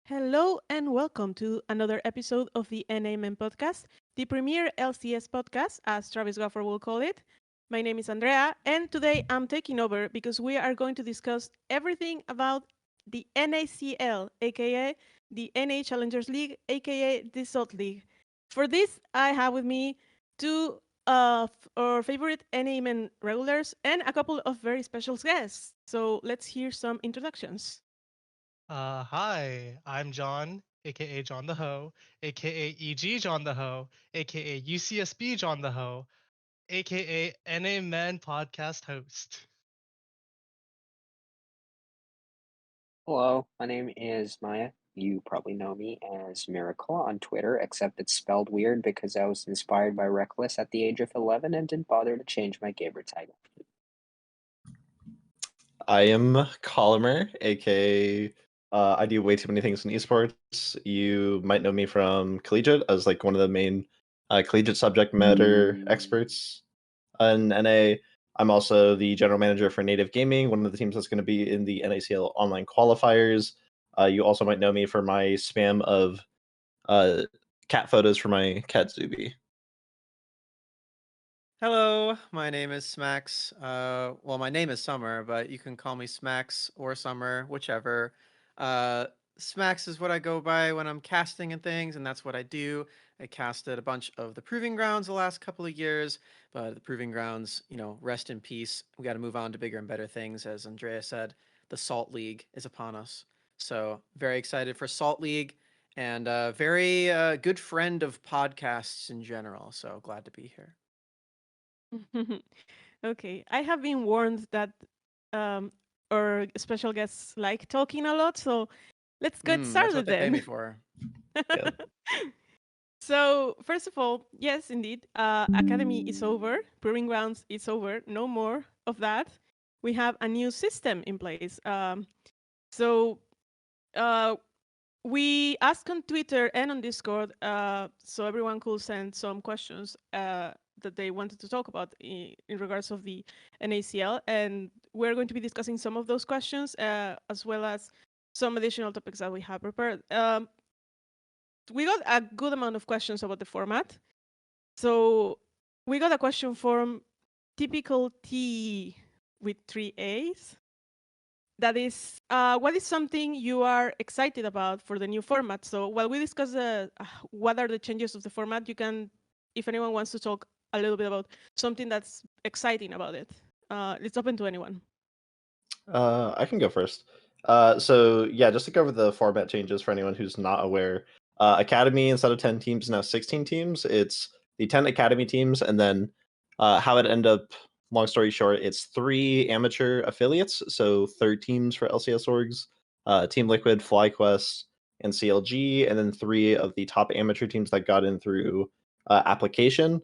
Hello and welcome to another episode of the NAmen Podcast, the premier LCS podcast, as Travis Goffer will call it. My name is Andrea, and today I'm taking over because we are going to discuss everything about the NACL, aka the NA Challengers League, aka the Salt League. For this, I have with me two of our favorite NAmen regulars and a couple of very special guests. So let's hear some introductions. Hi, I'm John, aka John the Ho, aka EG John the Ho, aka UCSB John the Ho, aka NAmen Podcast host. Hello, my name is Maya. You probably know me as Miracle on Twitter, except it's spelled weird because I was inspired by Reckless at the age of 11 and didn't bother to change my gamer title. I am Collamer, aka I do way too many things in esports. You might know me from Collegiate as like one of the main collegiate subject matter experts in NA. I'm also the general manager for Native Gaming, one of the teams that's going to be in the NACL online qualifiers. You also might know me for my spam of uh, cat photos for my cat Zuby. Hello, my name is Smax. Well, my name is Summer, but you can call me Smax or Summer, whichever. Uh, Smax is what I go by when I'm casting and things, and that's what I do. I casted a bunch of the Proving Grounds the last couple of years, but the Proving Grounds, rest in peace. We got to move on to bigger and better things, as Andrea said. The Salt League is upon us, so very excited for Salt League, and very good friend of podcasts in general. So glad to be here. Okay, I have been warned that um, our special guests like talking a lot, so let's get That's started what they pay me then. for. Yeah. So, first of all, yes, indeed, Academy is over, Proving Grounds is over, no more of that. We have a new system in place. So, uh, we asked on Twitter and on Discord, so everyone could send some questions that they wanted to talk about in regards of the NACL, and we're going to be discussing some of those questions as well as some additional topics that we have prepared. We got a good amount of questions about the format. So we got a question from typical T with three A's. That is, what is something you are excited about for the new format? So while we discuss what are the changes of the format, you can, if anyone wants to talk a little bit about something that's exciting about it, it's open to anyone. I can go first. So yeah, just to cover the format changes for anyone who's not aware, Academy instead of 10 teams now 16 teams. It's the 10 Academy teams, and then how it end up. Long story short, it's 3 amateur affiliates, so third teams for LCS orgs, Team Liquid, FlyQuest, and CLG, and then 3 of the top amateur teams that got in through application.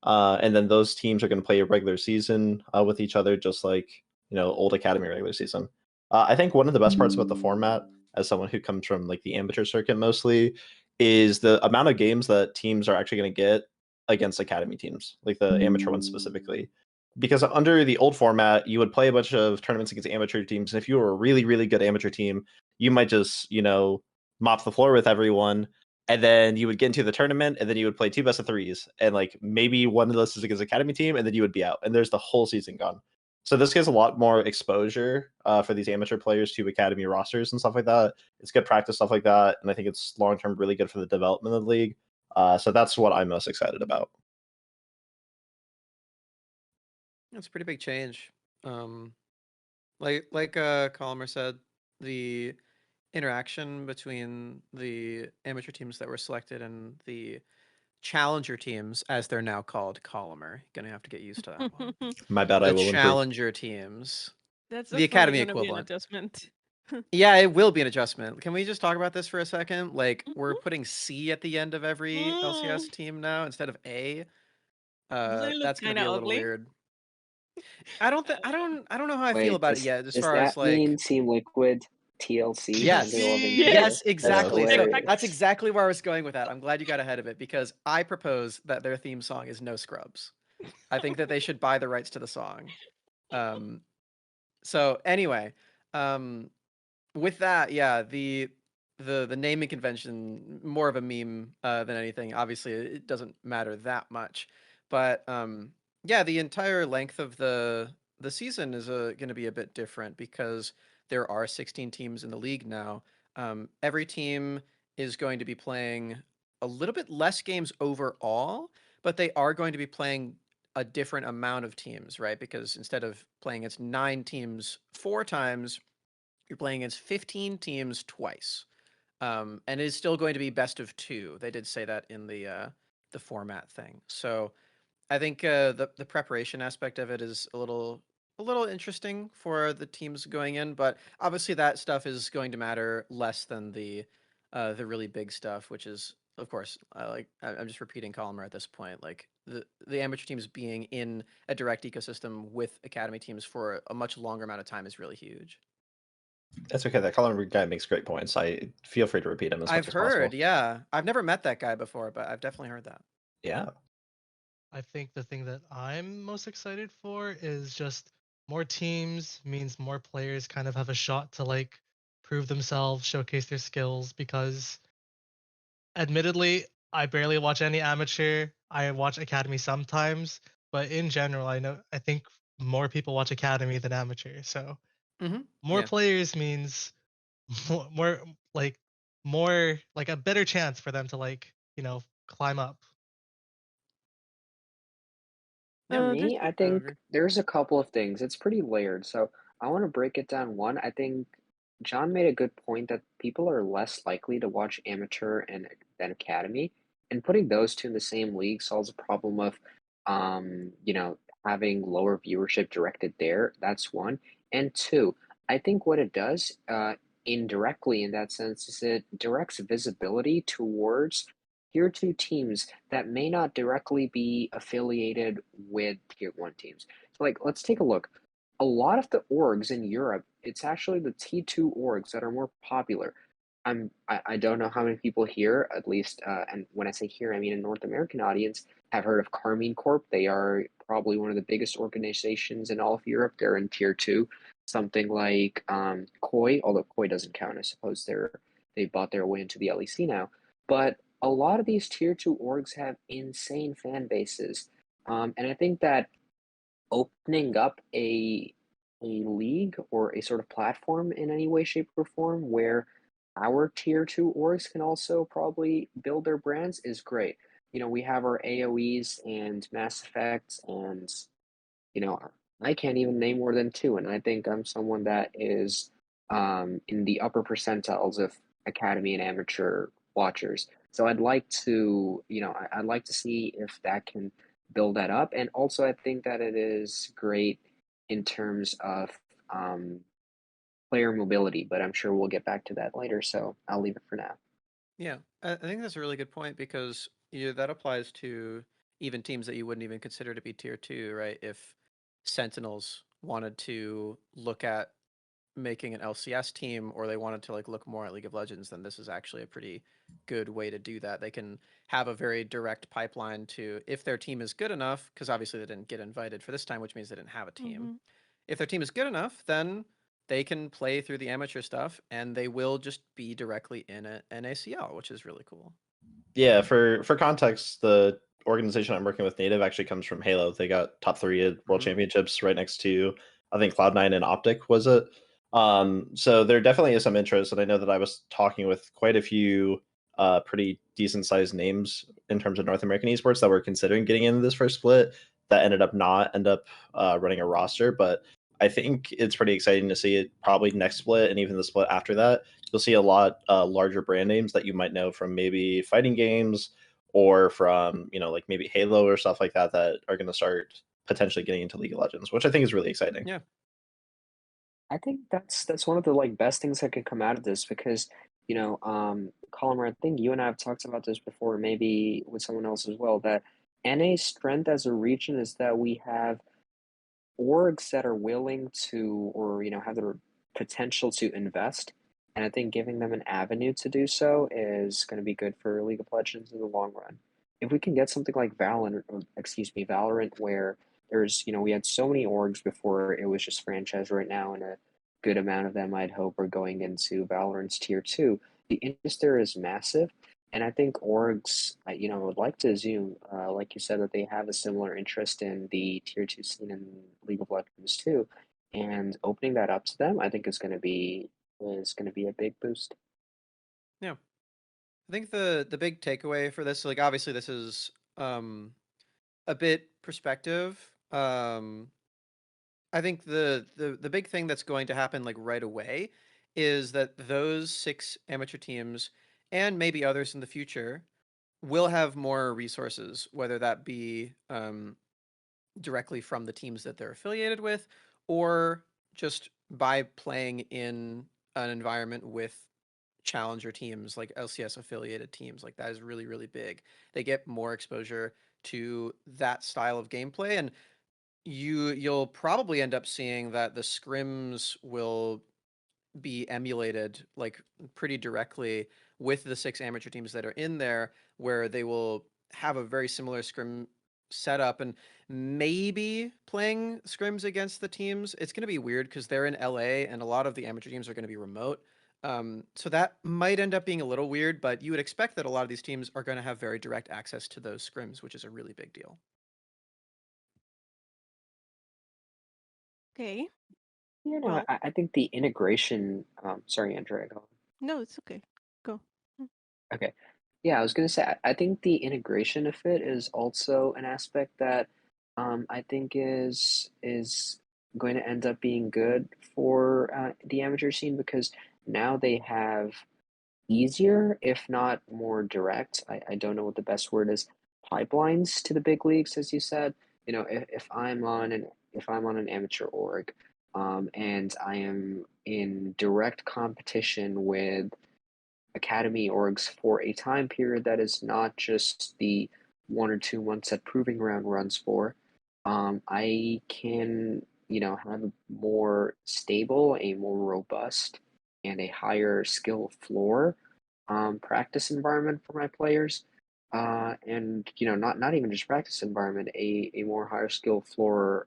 And then those teams are going to play a regular season with each other, just like old Academy regular season. I think one of the best parts about the format, as someone who comes from like the amateur circuit mostly, is the amount of games that teams are actually going to get against Academy teams, like the amateur ones specifically. Because under the old format, you would play a bunch of tournaments against amateur teams, and if you were a really, really good amateur team, you might just mop the floor with everyone, and then you would get into the tournament, and then you would play 2 best of 3s, and like maybe one of those is against Academy team, and then you would be out, and there's the whole season gone. So this gives a lot more exposure for these amateur players to Academy rosters and stuff like that. It's good practice, stuff like that, and I think it's long term really good for the development of the league. So that's what I'm most excited about. That's a pretty big change. Um, like Colmer said, the interaction between the amateur teams that were selected and the challenger teams, as they're now called, Colmer. Gonna have to get used to that one. My bad, I The will improve. challenger teams, That's the definitely academy going to be an equivalent. adjustment. Yeah, it will be an adjustment. Can we just talk about this for a second? Like, we're Mhm. putting C at the end of every Mm, LCS team now instead of A. doesn't it look That's gonna kind be of a little ugly? weird. I don't know how I feel Wait, about it does yet, as does far as that mean like Team Liquid TLC under yes. Loving Yes, Media? Yes, Yes. That's exactly. So that's hilarious. exactly where I was going with that. I'm glad you got ahead of it because I propose that their theme song is No Scrubs. I think that they should buy the rights to the song. Um, so anyway, um, with that, yeah, the the naming convention more of a meme than anything. Obviously, it doesn't matter that much, but yeah, the entire length of the season is going to be a bit different because there are 16 teams in the league now. Every team is going to be playing a little bit less games overall, but they are going to be playing a different amount of teams, right? Because instead of playing against 9 teams 4 times, you're playing against 15 teams twice. And it is still going to be best of 2. They did say that in the format thing. So I think the preparation aspect of it is a little interesting for the teams going in, but obviously that stuff is going to matter less than the really big stuff, which is of course I'm just repeating Collamer at this point. Like the amateur teams being in a direct ecosystem with academy teams for a much longer amount of time is really huge. That's okay. That Colin guy makes great points. I feel free to repeat him as I've much as possible. heard, yeah. I've never met that guy before, but I've definitely heard that. Yeah. I think the thing that I'm most excited for is just more teams means more players kind of have a shot to like prove themselves, showcase their skills because admittedly, I barely watch any amateur. I watch academy sometimes, but in general, I think more people watch academy than amateur. So Mm-hmm. more Yeah. players means more like more like a better chance for them to like, climb up. Yeah, There's me, I I would think agree. there's a couple of things. It's pretty layered. So I want to break it down. One, I think John made a good point that people are less likely to watch amateur and than academy, and putting those two in the same league solves a problem of, having lower viewership directed there. That's one. And two, I think what it does, indirectly in that sense, is it directs visibility towards tier two teams that may not directly be affiliated with tier one teams. So, like, let's take a look. A lot of the orgs in Europe, it's actually the T2 orgs that are more popular. I don't know how many people here, at least, and when I say here, I mean a North American audience, have heard of Carmine Corp. They are probably one of the biggest organizations in all of Europe. They're in tier two. Something like Koi, although Koi doesn't count, I suppose they bought their way into the LEC now. But a lot of these tier two orgs have insane fan bases. And I think that opening up a league or a sort of platform in any way, shape, or form where our tier two orgs can also probably build their brands is great. We have our AoEs and Mass Effects, and you know, I can't even name more than two, and I think I'm someone that is in the upper percentiles of academy and amateur watchers. So I'd like to, I'd like to see if that can build that up, and also I think that it is great in terms of um, player mobility. But I'm sure we'll get back to that later, so I'll leave it for now. Yeah, I think that's a really good point because that applies to even teams that you wouldn't even consider to be tier 2, right? If Sentinels wanted to look at making an LCS team or they wanted to like look more at League of Legends, then this is actually a pretty good way to do that. They can have a very direct pipeline to if their team is good enough, because obviously they didn't get invited for this time, which means they didn't have a team. mm-hmm. If their team is good enough, then they can play through the amateur stuff and they will just be directly in an NACL, which is really cool. Yeah, for context, the organization I'm working with, Native, actually comes from Halo. They got top 3 at World Championships right next to, I think, Cloud9 and Optic, was it? So there definitely is some interest, and I know that I was talking with quite a few pretty decent sized names in terms of North American esports that were considering getting into this first split that ended up not end up running a roster. But I think it's pretty exciting to see it probably next split and even the split after that. You'll see a lot larger brand names that you might know from maybe fighting games or from, like maybe Halo or stuff like that that are going to start potentially getting into League of Legends, which I think is really exciting. Yeah. I think that's one of the like best things that could come out of this because Colin, I think you and I have talked about this before, maybe with someone else as well. That NA's strength as a region is that we have orgs that are willing to, or have the potential to invest, and I think giving them an avenue to do so is going to be good for League of Legends in the long run. If we can get something like Valorant, where we had so many orgs before it was just franchise right now, and a good amount of them I'd hope are going into Valorant's tier two. the interest there is massive. And I think orgs, would like to assume, like you said, that they have a similar interest in the tier two scene in League of Legends too. And opening that up to them, I think is going to be a big boost. Yeah. I think the big takeaway for this, like obviously this is a bit perspective. I think the big thing that's going to happen like right away is that those 6 amateur teams and maybe others in the future will have more resources, whether that be directly from the teams that they're affiliated with, or just by playing in an environment with challenger teams like LCS affiliated teams. Like that is really, really big. They get more exposure to that style of gameplay, and you'll probably end up seeing that the scrims will be emulated like pretty directly with the 6 amateur teams that are in there, where they will have a very similar scrim setup and maybe playing scrims against the teams. It's going to be weird because they're in LA and a lot of the amateur teams are going to be remote. So that might end up being a little weird, but you would expect that a lot of these teams are going to have very direct access to those scrims, which is a really big deal. Okay. No, Well, I think the integration. Sorry, Andrea, go. no, it's okay. Go. Mm. Okay. Yeah, I was gonna say, I think the integration of it is also an aspect that I think is going to end up being good for the amateur scene because now they have easier, if not more direct. I don't know what the best word is, pipelines to the big leagues, as you said. If I'm on an amateur org, and I am in direct competition with academy orgs for a time period that is not just the 1 or 2 months that proving ground runs for, I can, have a more stable, a more robust, and a higher skill floor practice environment for my players. And not even just practice environment, a more higher skill floor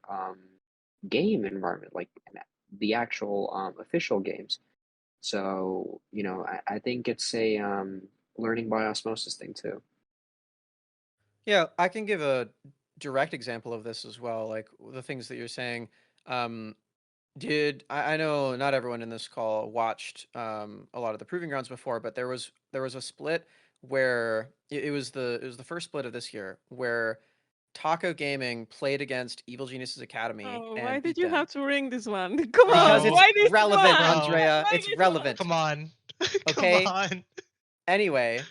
game environment, like the actual official games. So, I think it's a learning by osmosis thing too. Yeah, I can give a direct example of this as well. Like the things that you're saying. Um, I know not everyone in this call watched a lot of the proving grounds before, but there was a split where it was the first split of this year where Taco Gaming played against Evil Geniuses Academy Oh, why and did beat you them have to ring this one? Come because on, it's Bro, why this relevant, one? bro, Andrea. Why It's this one? relevant. come on. Come Okay. on. Anyway,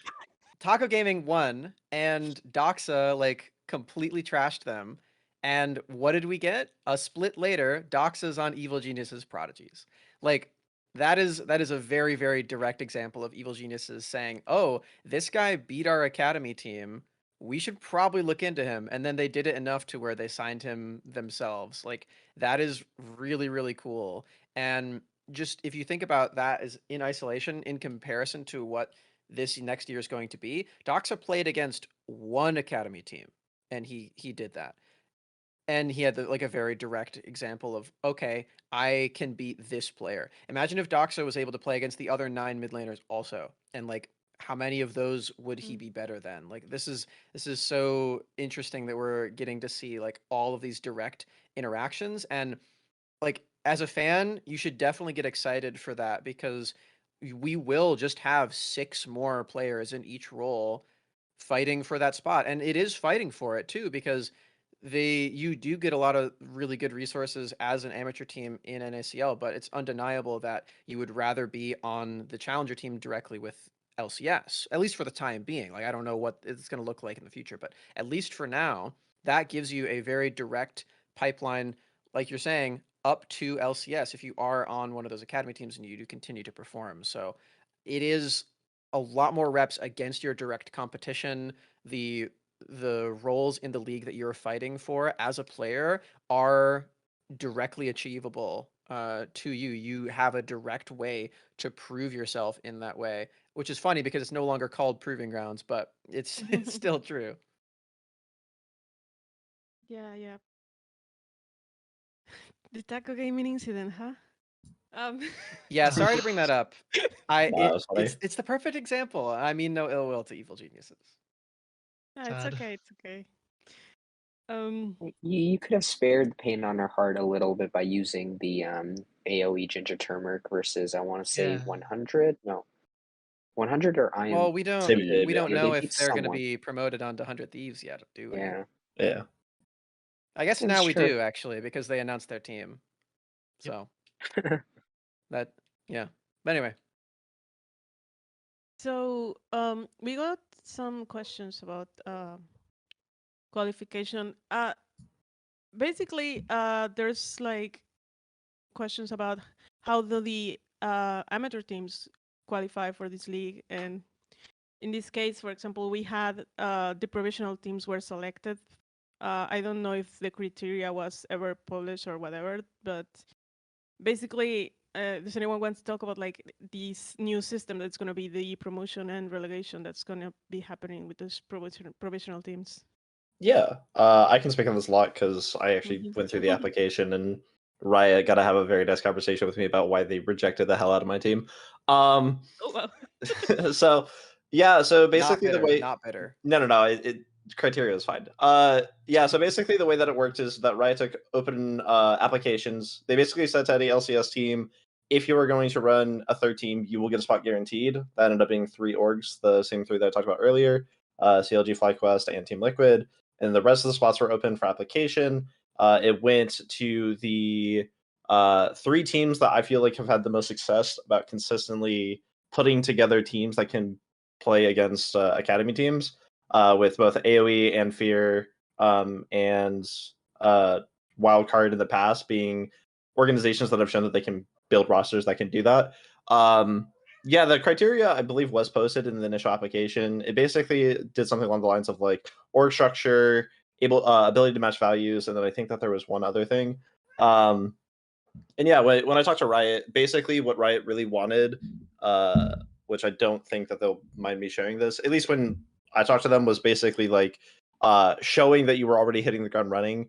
Taco Gaming won, and Doxa like completely trashed them. And what did we get? A split later, Doxa's on Evil Geniuses Prodigies. Like that is a very very direct example of Evil Geniuses saying, "Oh, this guy beat our academy team. We should probably look into him." And then they did it enough to where they signed him themselves. Like that is really really cool. And just if you think about that as in isolation in comparison to what this next year is going to be. Doxa played against one academy team, and he did that, and he had like a very direct example of okay, I can beat this player. Imagine if Doxa was able to play against the other 9 mid laners also, and like how many of those would he Mm. be better than? Like this is so interesting that we're getting to see like all of these direct interactions and like as a fan, you should definitely get excited for that because we will just have 6 more players in each role fighting for that spot. And it is fighting for it too, because you do get a lot of really good resources as an amateur team in NACL, but it's undeniable that you would rather be on the challenger team directly with LCS, at least for the time being. Like I don't know what it's going to look like in the future, but at least for now, that gives you a very direct pipeline, like you're saying, up to LCS if you are on one of those academy teams and you do continue to perform. So it is a lot more reps against your direct competition. The roles in the league that you're fighting for as a player are directly achievable to you. You have a direct way to prove yourself in that way, which is funny because it's no longer called proving grounds, but it's still true. Yeah, yeah. The taco gaming incident, huh? Um, Yeah, sorry to bring that up. That's funny. It's the perfect example. I mean no ill will to evil geniuses. no, it's Sad. okay. It's okay. Um, You could have spared the pain on our heart a little bit by using the AOE ginger turmeric versus, I want to say, Yeah. 100. No, 100 or I am Well, we don't Same did, we yeah. don't Yeah, they know beat if they're going to someone. be promoted onto 100 Thieves yet, do we? Yeah, Yeah. I guess That's now we true. do actually because they announced their team. Yep. So that yeah. But anyway, so we got some questions about qualification. Basically, there's like questions about how do the amateur teams qualify for this league, and in this case, for example, we had the provisional teams were selected. I don't know if the criteria was ever published or whatever, but basically, does anyone want to talk about like this new system that's going to be the promotion and relegation that's going to be happening with those provisional teams? Yeah, I can speak on this a lot because I actually went through the application, and Riot got to have a very nice conversation with me about why they rejected the hell out of my team. Oh well. So yeah, so basically the way not bitter. no, it criteria is fine. Yeah, so basically the way that it worked is that Riot took open applications. They basically said to any LCS team, if you are going to run a third team, you will get a spot guaranteed. That ended up being 3 orgs, the same 3 that I talked about earlier, CLG, FlyQuest, and Team Liquid. And the rest of the spots were open for application. It went to the 3 teams that I feel like have had the most success about consistently putting together teams that can play against academy teams, with both AoE and Fear, and Wildcard in the past being organizations that have shown that they can build rosters that can do that. Yeah, the criteria I believe was posted in the initial application. It basically did something along the lines of like org structure, ability to match values, and then I think that there was one other thing. And yeah, when I talked to Riot, basically what Riot really wanted, which I don't think that they'll mind me sharing this, at least when I talked to them, was basically like showing that you were already hitting the ground running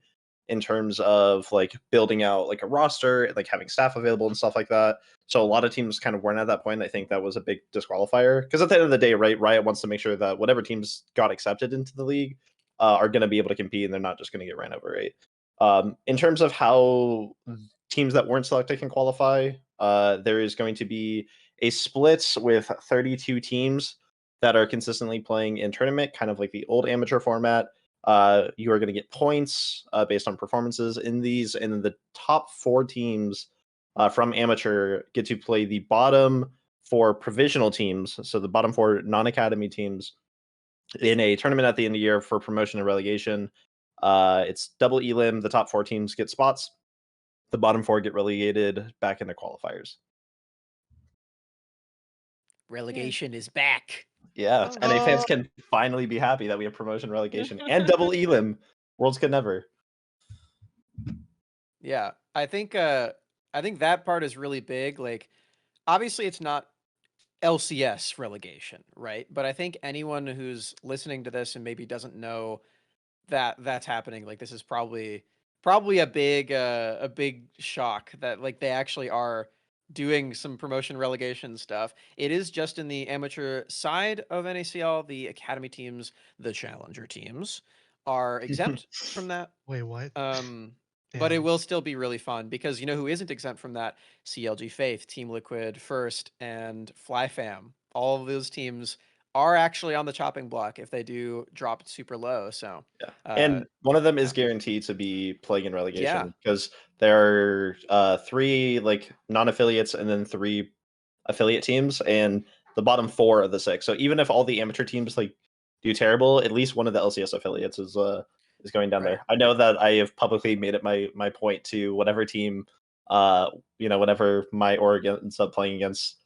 in terms of like building out like a roster, like having staff available and stuff like that. So a lot of teams kind of weren't at that point. I think that was a big disqualifier because at the end of the day, right, Riot wants to make sure that whatever teams got accepted into the league are going to be able to compete, and they're not just going to get ran over, right? In terms of how teams that weren't selected can qualify, there is going to be a split with 32 teams that are consistently playing in tournament, kind of like the old amateur format. You are going to get points based on performances in these, and the top 4 teams from amateur get to play the bottom 4 provisional teams, so the bottom 4 non-academy teams, in a tournament at the end of the year for promotion and relegation. It's double elim. The top 4 teams get spots. The bottom 4 get relegated back into qualifiers. Relegation is back. Yeah, Oh. NA fans can finally be happy that we have promotion, relegation, and double elim. Worlds could never. Yeah, I think that part is really big. Like, obviously, it's not LCS relegation, right? But I think anyone who's listening to this and maybe doesn't know that that's happening, like, this is probably a big shock that like they actually are doing some promotion relegation stuff. It is just in the amateur side of NACL. The academy teams, the challenger teams, are exempt from that. Wait, what? But it Damn. will still be really fun because you know who isn't exempt from that? CLG Faith, Team Liquid, First, and FlyFam. All of those teams are actually on the chopping block if they do drop super low. So Yeah, and one of them is guaranteed to be playing in relegation because there are 3 like non-affiliates and then 3 affiliate teams, and the bottom 4 of the 6. So even if all the amateur teams like do terrible, at least one of the LCS affiliates is going down there. I know that I have publicly made it my point to whatever team, whenever my org ends up playing against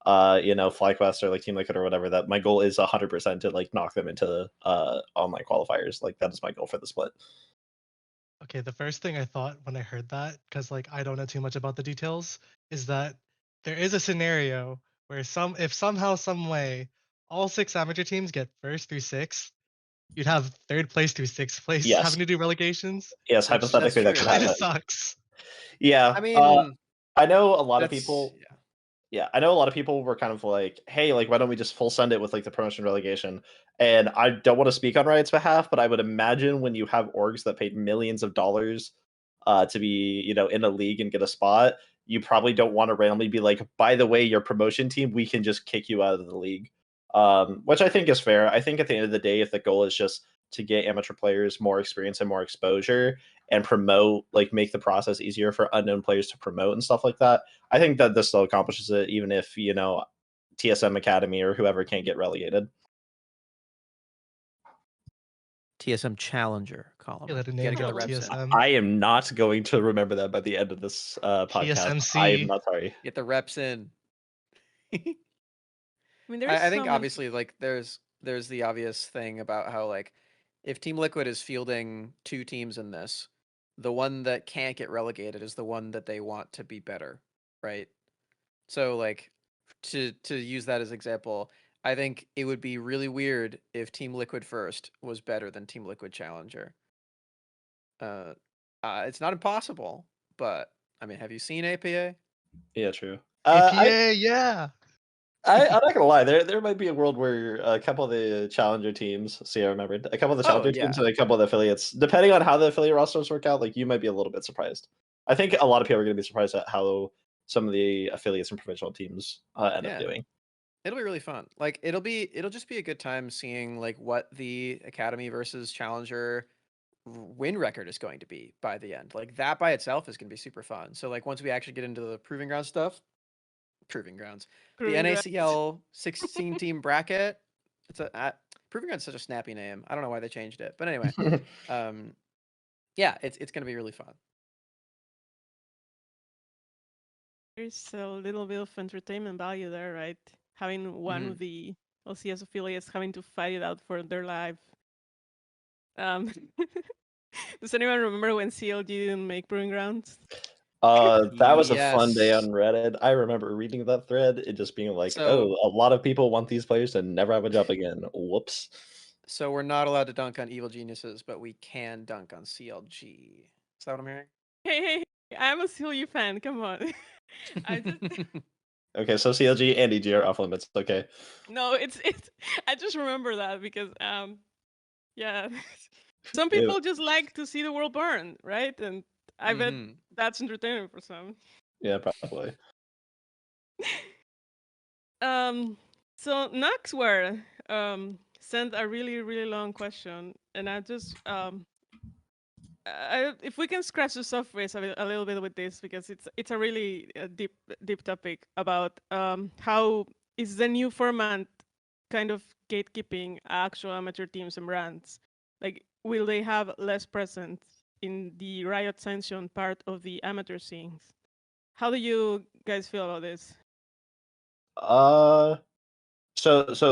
FlyQuest or like Team Liquid or whatever, that my goal is 100% to like knock them into online qualifiers. Like that is my goal for the split. Okay, the first thing I thought when I heard that, because like I don't know too much about the details, is that there is a scenario where if somehow, some way, all 6 amateur teams get 1st through 6th, you'd have 3rd place through 6th place Yes. having to do relegations. Yes, which hypothetically that could kind happen. of sucks. Yeah. I mean, I know a lot of That's people. yeah. Yeah, I know a lot of people were kind of like, "Hey, like, why don't we just full send it with like the promotion relegation?" And I don't want to speak on Riot's behalf, but I would imagine when you have orgs that paid millions of dollars to be, in a league and get a spot, you probably don't want to randomly be like, "By the way, your promotion team, we can just kick you out of the league," which I think is fair. I think at the end of the day, if the goal is just to get amateur players more experience and more exposure and promote, like make the process easier for unknown players to promote and stuff like that, I think that this still accomplishes it, even if, TSM Academy or whoever can't get relegated. TSM Challenger column. Yeah, let a You name gotta get the drop. reps in. TSM. I am not going to remember that by the end of this podcast. I am TSMC. not sorry. Get the reps in. I mean, there's I think so many. obviously like there's the obvious thing about how like if Team Liquid is fielding 2 teams in this, the one that can't get relegated is the one that they want to be better, right? So like to use that as example, I think it would be really weird if Team Liquid First was better than Team Liquid Challenger. It's not impossible, but I mean, have you seen APA? Yeah, true. APA, yeah. I'm not gonna lie. There might be a world where a couple of the challenger teams. See, I remembered a couple of the Oh, challenger yeah. teams and a couple of the affiliates. Depending on how the affiliate rosters work out, like you might be a little bit surprised. I think a lot of people are gonna be surprised at how some of the affiliates and provincial teams end up Yeah. doing. It'll be really fun. Like it'll just be a good time seeing like what the Academy versus Challenger win record is going to be by the end. Like that by itself is going to be super fun. So like once we actually get into the proving ground stuff, proving grounds, the Proving grounds. NACL 16 team bracket. It's a proving ground is such a snappy name. I don't know why they changed it, but anyway, yeah, it's going to be really fun. There's a little bit of entertainment value there, right? Having one of the LCS affiliates having to fight it out for their life. Does anyone remember when CLG didn't make Proving Grounds? That was a fun day Yes. on Reddit. I remember reading that thread and just being like, So- "Oh, a lot of people want these players to never have a job again." Whoops. So we're not allowed to dunk on evil geniuses, but we can dunk on CLG. Is that what I'm hearing? Hey, I'm a CLG fan. Come on. I just Okay, so CLG and EG are off limits. Okay. no, it's. I just remember that because yeah, some Ew. people just like to see the world burn, right? And I bet Mhm. that's entertainment for some. Yeah, probably. So Naxware sent a really long question, and I just if we can scratch the surface a little bit with this, because it's a really deep topic about how is the new format kind of gatekeeping actual amateur teams and brands. Like, will they have less presence in the Riot sanction part of the amateur scenes? How do you guys feel about this? So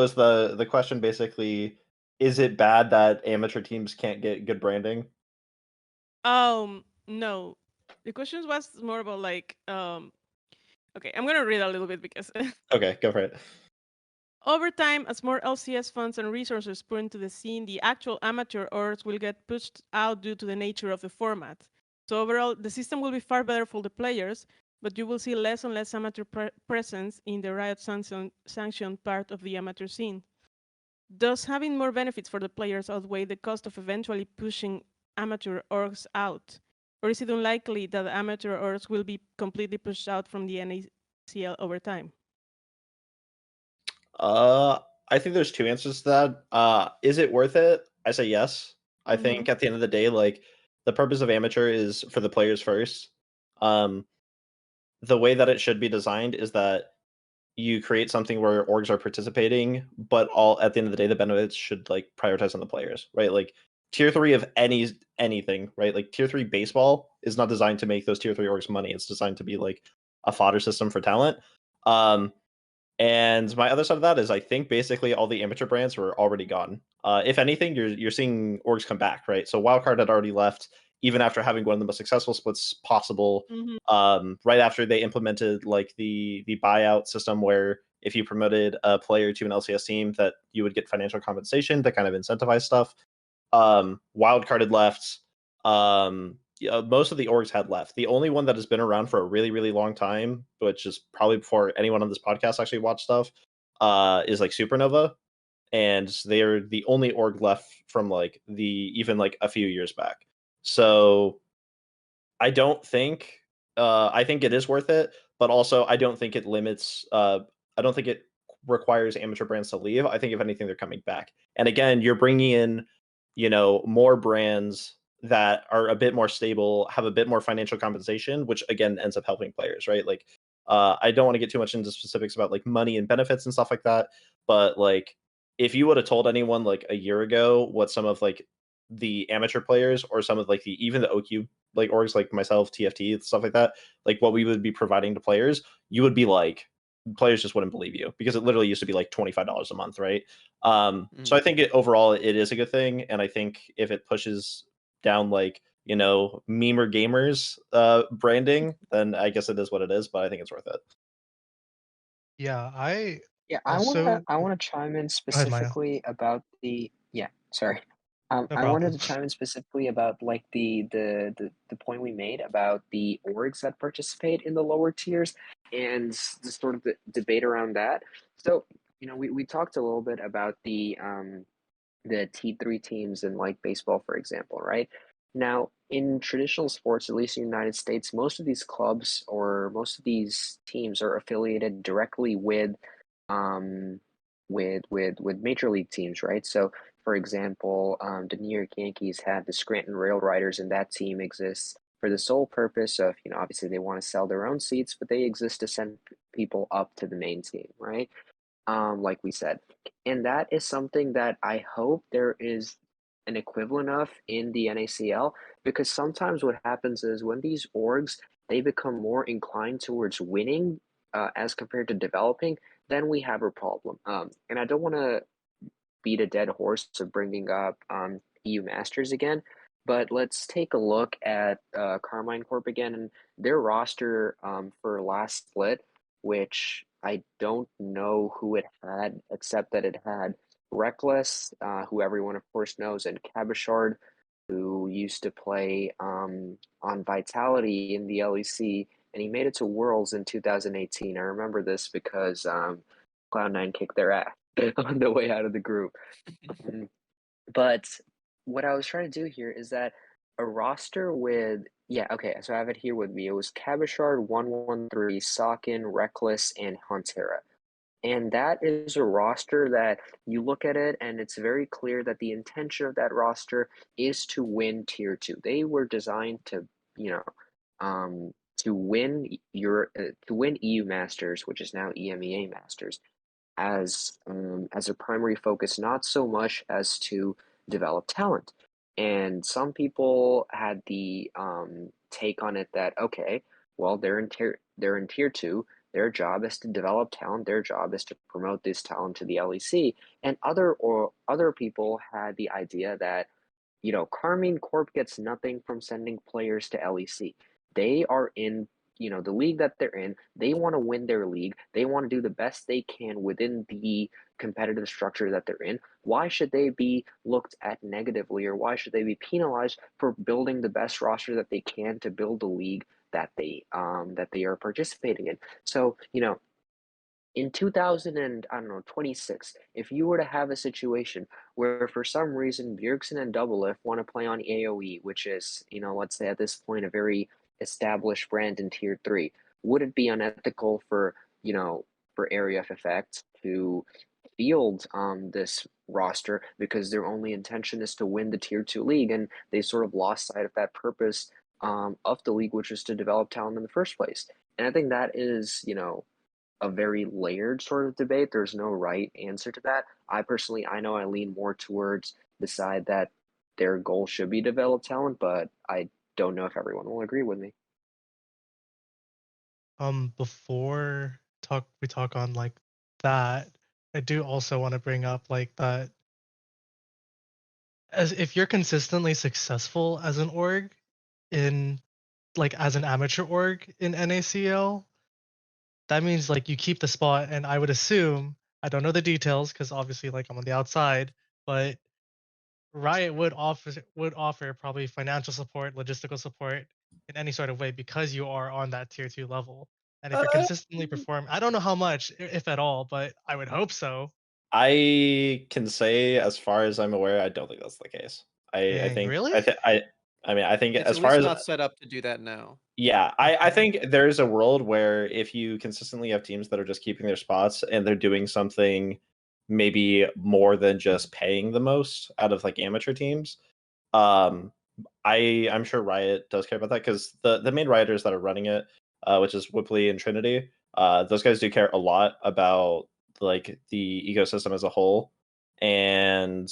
is the question basically, is it bad that amateur teams can't get good branding? No. The question was more about like okay, I'm gonna read a little bit because Okay, go for it. over time, as more LCS funds and resources pour into the scene, the actual amateur orgs will get pushed out due to the nature of the format. So overall, the system will be far better for the players, but you will see less and less amateur presence in the Riot sanctioned part of the amateur scene. Does having more benefits for the players outweigh the cost of eventually pushing amateur orgs out? Or is it unlikely that amateur orgs will be completely pushed out from the NACL over time? I think there's two answers to that. Is it worth it? I say yes. I think at the end of the day, like the purpose of amateur is for the players first. The way that it should be designed is that you create something where orgs are participating, but all at the end of the day, the benefits should like prioritize on the players, right? Like tier 3 of anything, right? Like tier 3 baseball is not designed to make those tier 3 orgs money. It's designed to be like a fodder system for talent. And my other side of that is I think basically all the amateur brands were already gone. If anything, you're seeing orgs come back, right? So Wildcard had already left, even after having one of the most successful splits possible. Right after they implemented like the buyout system, where if you promoted a player to an LCS team, that you would get financial compensation to kind of incentivize stuff. Wildcard had left. most of the orgs had left. The only one that has been around for a really, really long time, which is probably before anyone on this podcast actually watched stuff, is like Supernova, and they're the only org left from like even like a few years back. So I don't think I think it is worth it, but also I don't think it limits. I don't think it requires amateur brands to leave. I think if anything, they're coming back. And again, you're bringing in, more brands that are a bit more stable, have a bit more financial compensation, which again ends up helping players, right? Like, I don't want to get too much into specifics about like money and benefits and stuff like that, but like, if you would have told anyone like a year ago what some of like the amateur players or some of like even the OQ like orgs like myself, TFT, stuff like that, like what we would be providing to players, you would be like, players just wouldn't believe you because it literally used to be like $25 a month, right? So I think overall it is a good thing, and I think if it pushes down like memer gamers branding, then I guess it is what it is. But I think it's worth it. Yeah, I Yeah, also I wanna chime in go ahead, Maya. specifically about the yeah, sorry. No I wanted problem. to chime in specifically about like the point we made about the orgs that participate in the lower tiers and the sort of the debate around that. So, we talked a little bit about the T3 teams in like baseball, for example, right? Now, in traditional sports, at least in the United States, most of these clubs or most of these teams are affiliated directly um, with major league teams, right? So, for example, the New York Yankees had the Scranton Rail Riders, and that team exists for the sole purpose of, obviously they want to sell their own seats, but they exist to send people up to the main team, right? Like we said. And that is something that I hope there is an equivalent of in the NACL, because sometimes what happens is when these orgs they become more inclined towards winning as compared to developing, then we have a problem. And I don't want to beat a dead horse of bringing up EU Masters again, but let's take a look at Carmine Corp again and their roster for last split, which I don't know who it had, except that it had Reckless, who everyone of course knows, and Cabashard, who used to play on Vitality in the LEC, and he made it to Worlds in 2018. I remember this because Cloud9 kicked their ass on the way out of the group. But what I was trying to do here is that a roster with yeah, okay, so I have it here with me. It was Cabashard, 113, Sokin, Reckless, and Huntera. And that is a roster that you look at it and it's very clear that the intention of that roster is to win tier 2. They were designed to, you know, to win to win EU Masters, which is now EMEA Masters as a primary focus, not so much as to develop talent. And some people had the take on it that okay, well they're in tier 2. Their job is to develop talent. Their job is to promote this talent to the LEC. And other people had the idea that Carmine Corp gets nothing from sending players to LEC. They are in, the league that they're in. They want to win their league. They want to do the best they can within the competitive structure that they're in. Why should they be looked at negatively, or why should they be penalized for building the best roster that they can to build a league that they are participating in? So, in 2000 and I don't know 26, if you were to have a situation where for some reason Bjergsen and Doublelift want to play on AoE, which is let's say at this point a very established brand in tier 3, would it be unethical for for Area of Effect to field this roster because their only intention is to win the tier 2 league, and they sort of lost sight of that purpose of the league, which is to develop talent in the first place? And I think that is a very layered sort of debate. There's no right answer to that. I know I lean more towards the side that their goal should be develop talent, but I don't know if everyone will agree with me. Before we talk on like that, I do also want to bring up like that as if you're consistently successful as an org in like as an amateur org in NACL, that means like you keep the spot, and I would assume, I don't know the details because obviously like I'm on the outside, but Riot would offer probably financial support, logistical support in any sort of way because you are on that tier 2 level. And if you're Uh, consistently performing, I don't know how much, if at all, but I would hope so. I can say, as far as I'm aware, I don't think that's the case. I Dang, think really? I mean, I think It's as at far least as not set up to do that now. yeah, I Okay. think there's a world where if you consistently have teams that are just keeping their spots and they're doing something maybe more than just paying the most out of like amateur teams, um, I'm sure Riot does care about that because the main rioters that are running it, which is Whipley and Trinity, those guys do care a lot about like the ecosystem as a whole and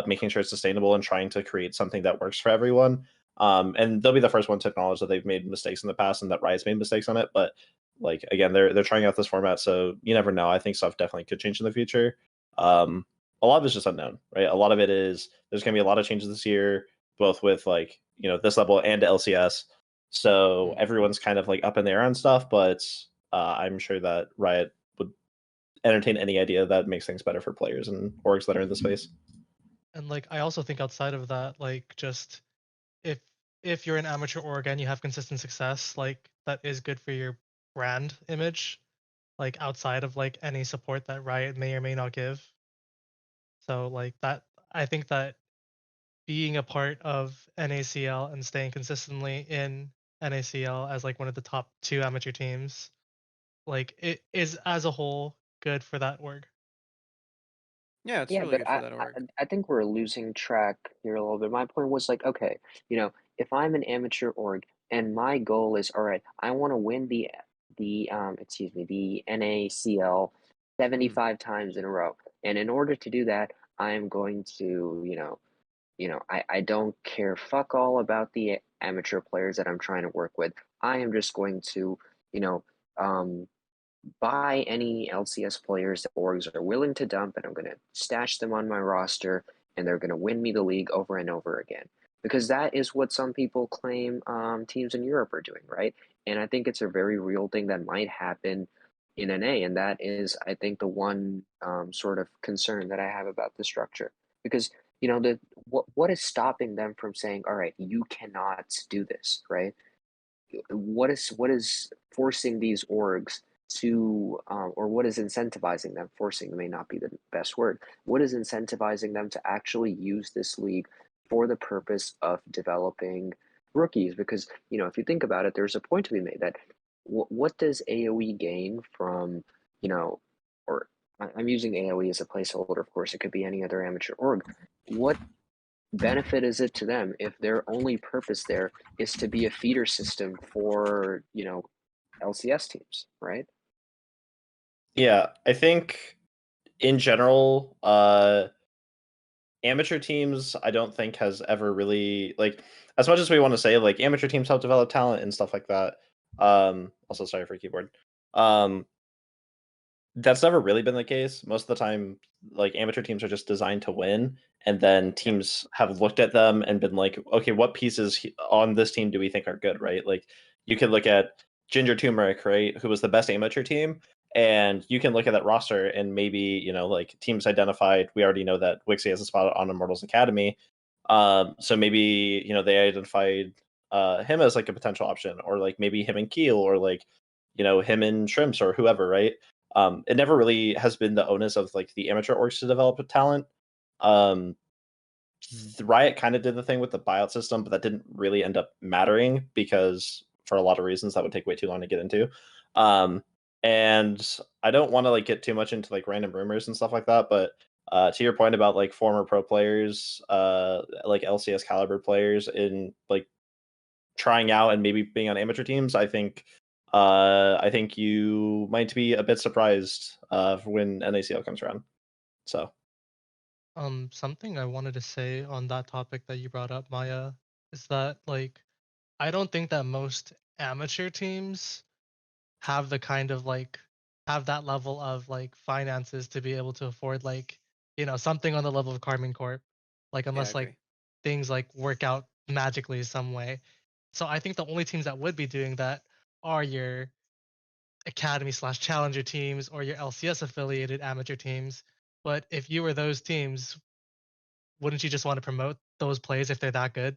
making sure it's sustainable and trying to create something that works for everyone. And they'll be the first one to acknowledge that they've made mistakes in the past and that Riot's made mistakes on it. But like again, they're trying out this format, so you never know. I think stuff definitely could change in the future. A lot of it's just unknown, right? A lot of it is there's going to be a lot of changes this year, both with like this level and LCS. So everyone's kind of like up in the air on stuff, but I'm sure that Riot would entertain any idea that makes things better for players and orgs that are in the space. And like I also think outside of that, like just if if you're an amateur org and you have consistent success, like that is good for your brand image, like outside of like any support that Riot may or may not give. So like that, I think that being a part of NACL and staying consistently in NACL as like one of the top 2 amateur teams, like it is as a whole good for that org. Yeah, it's Yeah, really but good for that org. I think we're losing track here a little bit. My point was like, okay, if I'm an amateur org and my goal is, all right, I want to win the NACL Mhm. 75 times in a row. And in order to do that, I am going to, I don't care fuck all about the amateur players that I'm trying to work with. I am just going to, you know, um, buy any LCS players that orgs are willing to dump, and I'm going to stash them on my roster, and they're going to win me the league over and over again. Because that is what some people claim teams in Europe are doing, right? And I think it's a very real thing that might happen in NA, and that is, I think, the one sort of concern that I have about the structure. Because what is stopping them from saying, all right, you cannot do this, right? What is forcing these orgs to or what is incentivizing them, forcing may not be the best word, what is incentivizing them to actually use this league for the purpose of developing rookies? Because if you think about it, there's a point to be made that what does AoE gain from or I'm using AoE as a placeholder, of course it could be any other amateur org. What benefit is it to them if their only purpose there is to be a feeder system for LCS teams, right? Yeah, I think in general, amateur teams I don't think has ever really like as much as we want to say like amateur teams help develop talent and stuff like that. Also sorry for keyboard. Um, That's never really been the case. Most of the time, like amateur teams are just designed to win, and then Yeah, teams have looked at them and been like, okay, what pieces on this team do we think are good, right? Like you could look at Ginger Turmeric, right, who was the best amateur team, and you can look at that roster and maybe like teams identified. We already know that Wixie has a spot on Immortals Academy, so maybe they identified him as like a potential option, or like maybe him and Keel, or like him and Shrimps or whoever, right? It never really has been the onus of like the amateur orgs to develop a talent. Um, the Riot kind of did the thing with the buyout system, but that didn't really end up mattering because for a lot of reasons that would take way too long to get into. Um, and I don't want to like get too much into like random rumors and stuff like that, but to your point about like former pro players, like LCS caliber players in like trying out and maybe being on amateur teams, I think you might be a bit surprised when NACL comes around. So Something I wanted to say on that topic that you brought up, Maya, is that like I don't think that most amateur teams have the kind of like have that level of like finances to be able to afford like something on the level of Carmen Corp, like yeah, I unless like agree. things like work out magically some way. So I think the only teams that would be doing that are your academy/challenger teams or your LCS affiliated amateur teams. But if you were those teams, wouldn't you just want to promote those players if they're that good?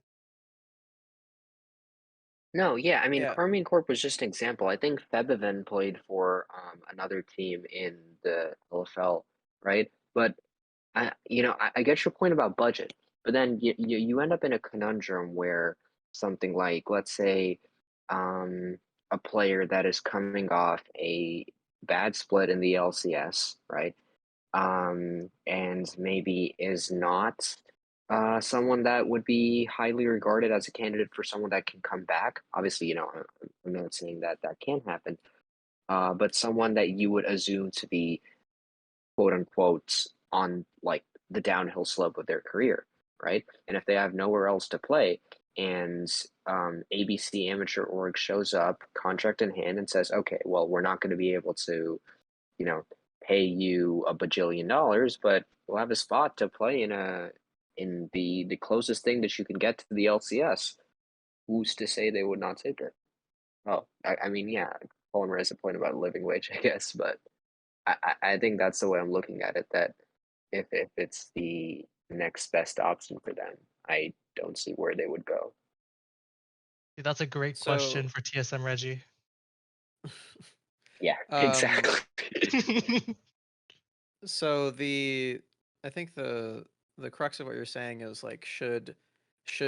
No, yeah, I mean, Yeah. Carmine Corp was just an example. I think Febiven played for another team in the LFL, right? But I get your point about budget, but then you end up in a conundrum where something like, let's say, a player that is coming off a bad split in the LCS, right? And maybe is not someone that would be highly regarded as a candidate for someone that can come back. Obviously, I'm not saying that that can happen, but someone that you would assume to be quote unquote on like the downhill slope of their career, right? And if they have nowhere else to play, and ABC Amateur Org shows up, contract in hand, and says, okay, well, we're not going to be able to, you know, pay you a bajillion dollars, but we'll have a spot to play in the closest thing that you can get to the LCS. Who's to say they would not take it? Oh, I mean, yeah, Polymer has a point about living wage, I guess, but I think that's the way I'm looking at it. That if it's the next best option for them, I don't see where they would go. That's a great question So, for TSM Reggie. Yeah, um, exactly. so I think the crux of what you're saying is like, should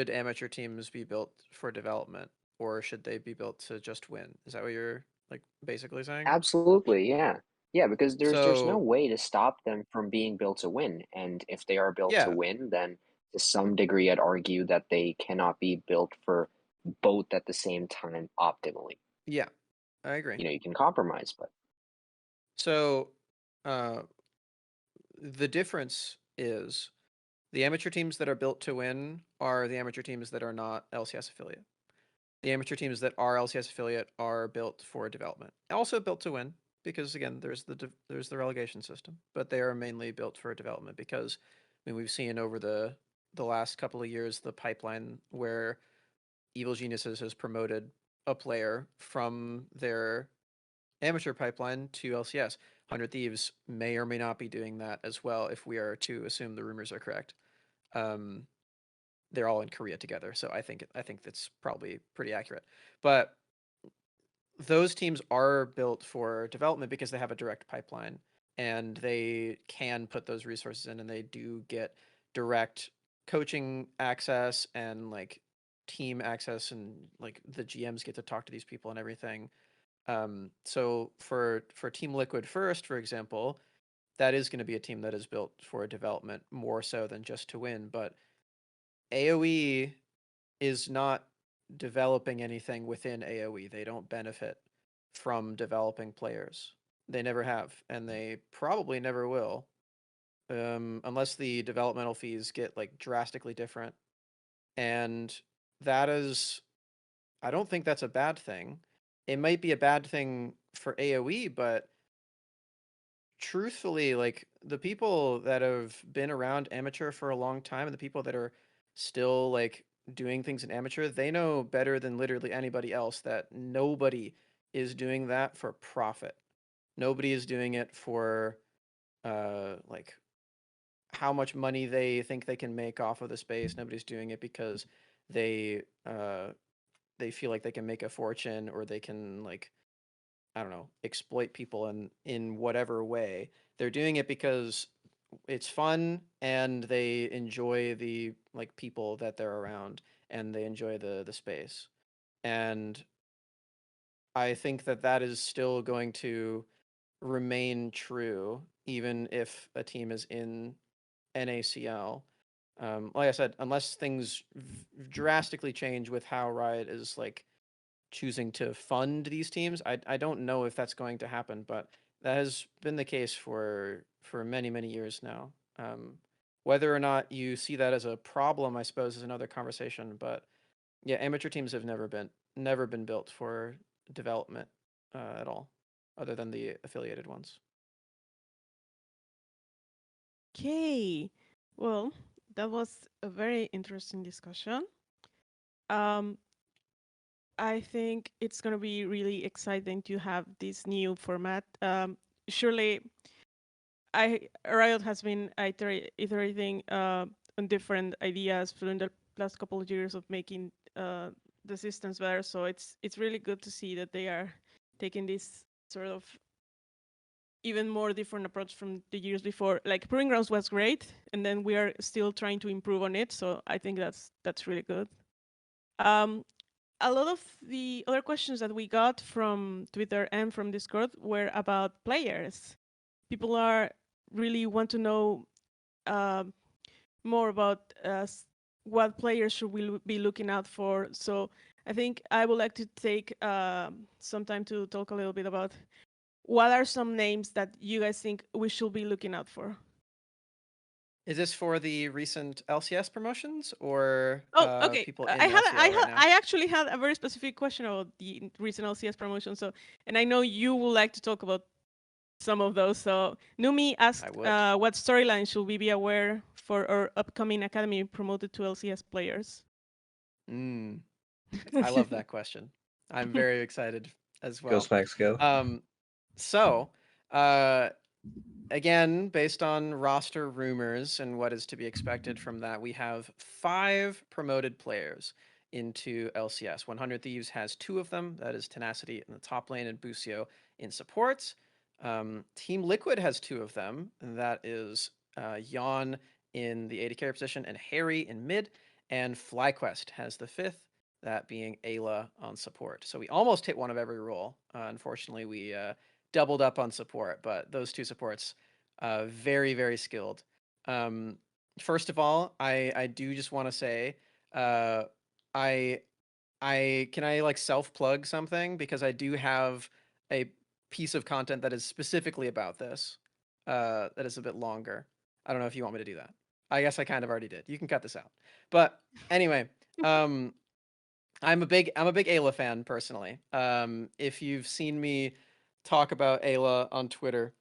amateur teams be built for development, or should they be built to just win? Is that what you're like basically saying? Absolutely, yeah. Yeah, because there's no So way to stop them from being built to win. And if they are built to yeah, win, then to some degree I'd argue that they cannot be built for both at the same time optimally. yeah, I agree. You can compromise, but So uh, the difference is the amateur teams that are built to win are the amateur teams that are not LCS affiliate. The amateur teams that are LCS affiliate are built for development, also built to win because again, there's the relegation system, but they are mainly built for development because I mean we've seen over the last couple of years the pipeline where Evil Geniuses has promoted a player from their amateur pipeline to LCS. 100 Thieves may or may not be doing that as well if we are to assume the rumors are correct. Um, they're all in Korea together, so I think that's probably pretty accurate. But those teams are built for development because they have a direct pipeline and they can put those resources in and they do get direct coaching access and like team access and like the GMs get to talk to these people and everything. So for Team Liquid first, for example, that is going to be a team that is built for development more so than just to win. But AOE is not developing anything within AOE. They don't benefit from developing players. They never have, and they probably never will, unless the developmental fees get like drastically different. And that is, I don't think that's a bad thing. It might be a bad thing for AOE, but truthfully, like the people that have been around amateur for a long time and the people that are still like doing things in amateur, they know better than literally anybody else that nobody is doing that for profit. Nobody is doing it for like how much money they think they can make off of the space. Nobody's doing it because they uh they feel like they can make a fortune or they can like I don't know, exploit people in whatever way. They're doing it because it's fun and they enjoy the like people that they're around and they enjoy the space. And I think that that is still going to remain true even if a team is in NACL. Like I said, unless things drastically change with how Riot is like choosing to fund these teams. I don't know if that's going to happen, but that has been the case for many years now. Whether or not you see that as a problem, I suppose, is another conversation. But yeah, amateur teams have never been built for development at all, other than the affiliated ones. Okay. Well, that was a very interesting discussion. Um, I think it's going to be really exciting to have this new format. Surely, Riot has been iterating on different ideas during the last couple of years of making the systems better. So it's really good to see that they are taking this sort of even more different approach from the years before. Like Proving Grounds was great, and then we are still trying to improve on it. So I think that's really good. Um, a lot of the other questions that we got from Twitter and from Discord were about players. People are really want to know um, more about what players should we be looking out for. So I think I would like to take some time to talk a little bit about what are some names that you guys think we should be looking out for. Is this for the recent LCS promotions or Oh, okay. people in LCL right now? I actually had a very specific question about the recent LCS promotion. So, and I know you would like to talk about some of those. So, Numi asked, what storyline should we be aware for our upcoming academy promoted to LCS players? I love that question. I'm very excited as well. Go Smacks, go. So, again, based on roster rumors and what is to be expected from that, we have 5 promoted players into LCS. 100 Thieves has 2 of them. That is Tenacity in the top lane and Busio in supports. Team Liquid has 2 of them. And that is Yeon in the AD carry position and Haeri in mid. And FlyQuest has the 5th, that being Eyla on support. So we almost hit one of every role. Unfortunately, we doubled up on support, but those 2 supports, very, very skilled. First of all, I do just want to say, I can I like self plug something, because I do have a piece of content that is specifically about this. That is a bit longer. I don't know if you want me to do that. I guess I kind of already did. You can cut this out. But anyway, I'm a big Eyla fan personally. If you've seen me talk about Eyla on Twitter,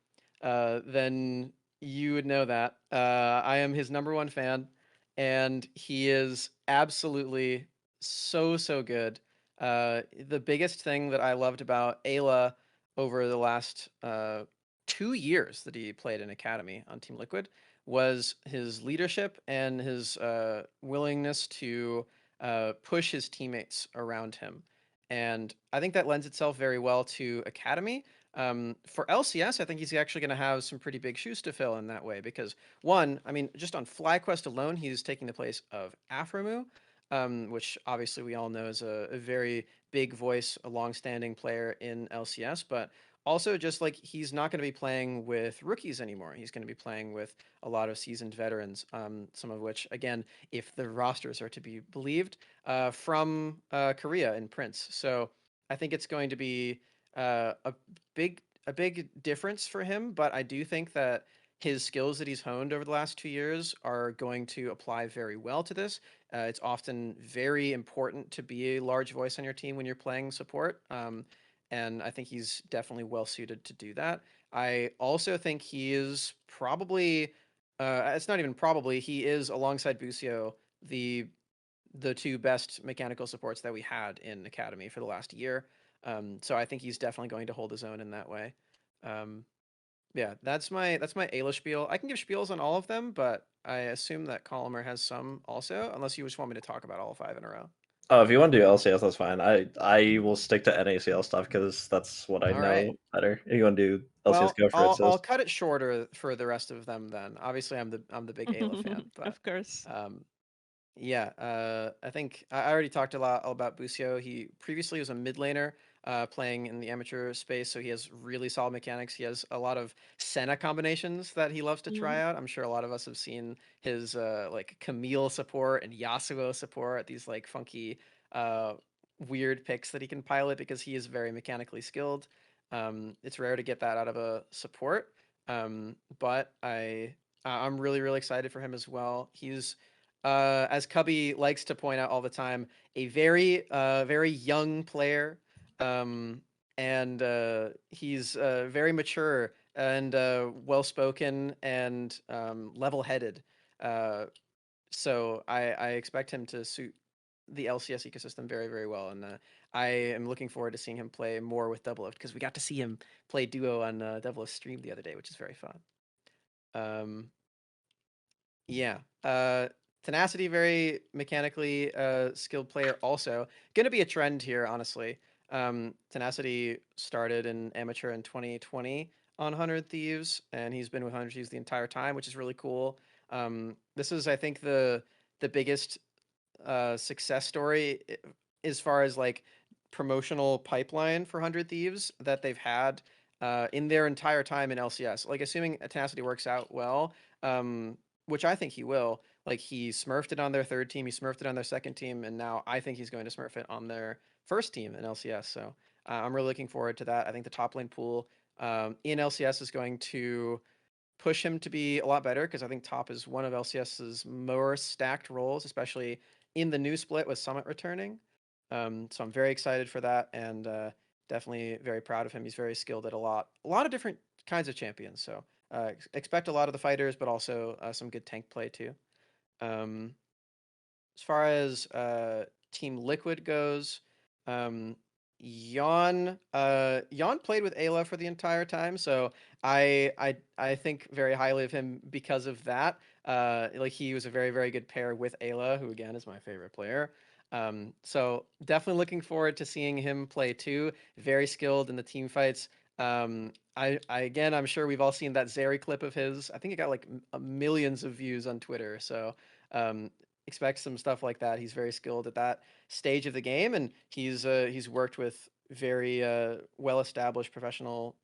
then you would know that I am his #1 fan, and he is absolutely so good. The biggest thing that I loved about Eyla over the last 2 years that he played in Academy on Team Liquid was his leadership and his willingness to push his teammates around him. And I think that lends itself very well to Academy. For LCS, I think he's actually going to have some pretty big shoes to fill in that way, because one, I mean, just on FlyQuest alone, he's taking the place of Aframu, which obviously we all know is a very big voice, a long-standing player in LCS, but also just like he's not going to be playing with rookies anymore. He's going to be playing with a lot of seasoned veterans, some of which, again, if the rosters are to be believed, from Korea in Prince. So I think it's going to be a big difference for him, but I do think that his skills that he's honed over the last 2 years are going to apply very well to this. It's often very important to be a large voice on your team when you're playing support, and I think he's definitely well suited to do that. I also think he is probably, it's not even probably, he is, alongside Busio, the 2 best mechanical supports that we had in Academy for the last year. So I think he's definitely going to hold his own in that way. Yeah, that's my Ayla spiel. I can give spiels on all of them, but I assume that Collamer has some also, unless you just want me to talk about all 5 in a row. Oh, if you want to do LCS, that's fine. I will stick to NACL stuff because that's what I All know right. better. If you want to do LCS, Well, go for it, I'll sis. cut it shorter for the rest of them then. Obviously, I'm the big Ayla fan, but Of course. yeah, I think I already talked a lot about Busio. He previously was a mid laner, playing in the amateur space, so he has really solid mechanics. He has a lot of Senna combinations that he loves to try out. I'm sure a lot of us have seen his like Camille support and Yasuo support, these like funky, weird picks that he can pilot because he is very mechanically skilled. It's rare to get that out of a support, but I'm really excited for him as well. He's as Cubby likes to point out all the time, a very young player, and he's very mature and well spoken and level headed. So I expect him to suit the LCS ecosystem very well, and I am looking forward to seeing him play more with Double because we got to see him play duo on Double stream the other day, which is very fun. Yeah. Tenacity, very mechanically skilled player. Also, gonna be a trend here, honestly. Tenacity started in amateur in 2020 on 100 Thieves, and he's been with 100 Thieves the entire time, which is really cool. This is, I think, the biggest success story as far as like promotional pipeline for 100 Thieves that they've had in their entire time in LCS. Like, assuming Tenacity works out well, which I think he will. Like, he smurfed it on their third team, he smurfed it on their second team, and now I think he's going to smurf it on their first team in LCS. So I'm really looking forward to that. I think the top lane pool in LCS is going to push him to be a lot better because I think top is one of LCS's more stacked roles, especially in the new split with Summit returning. So I'm very excited for that, and definitely very proud of him. He's very skilled at a lot of different kinds of champions. So expect a lot of the fighters, but also some good tank play too. Um, as far as Team Liquid goes, Yeon played with Eyla for the entire time, so I think very highly of him because of that. Like, he was a very good pair with Eyla, who again is my favorite player. So definitely looking forward to seeing him play too. Very skilled in the team fights. I again, I'm sure we've all seen that Zeri clip of his. I think it got like millions of views on Twitter. So um, expect some stuff like that. He's very skilled at that stage of the game, and he's worked with very well established professional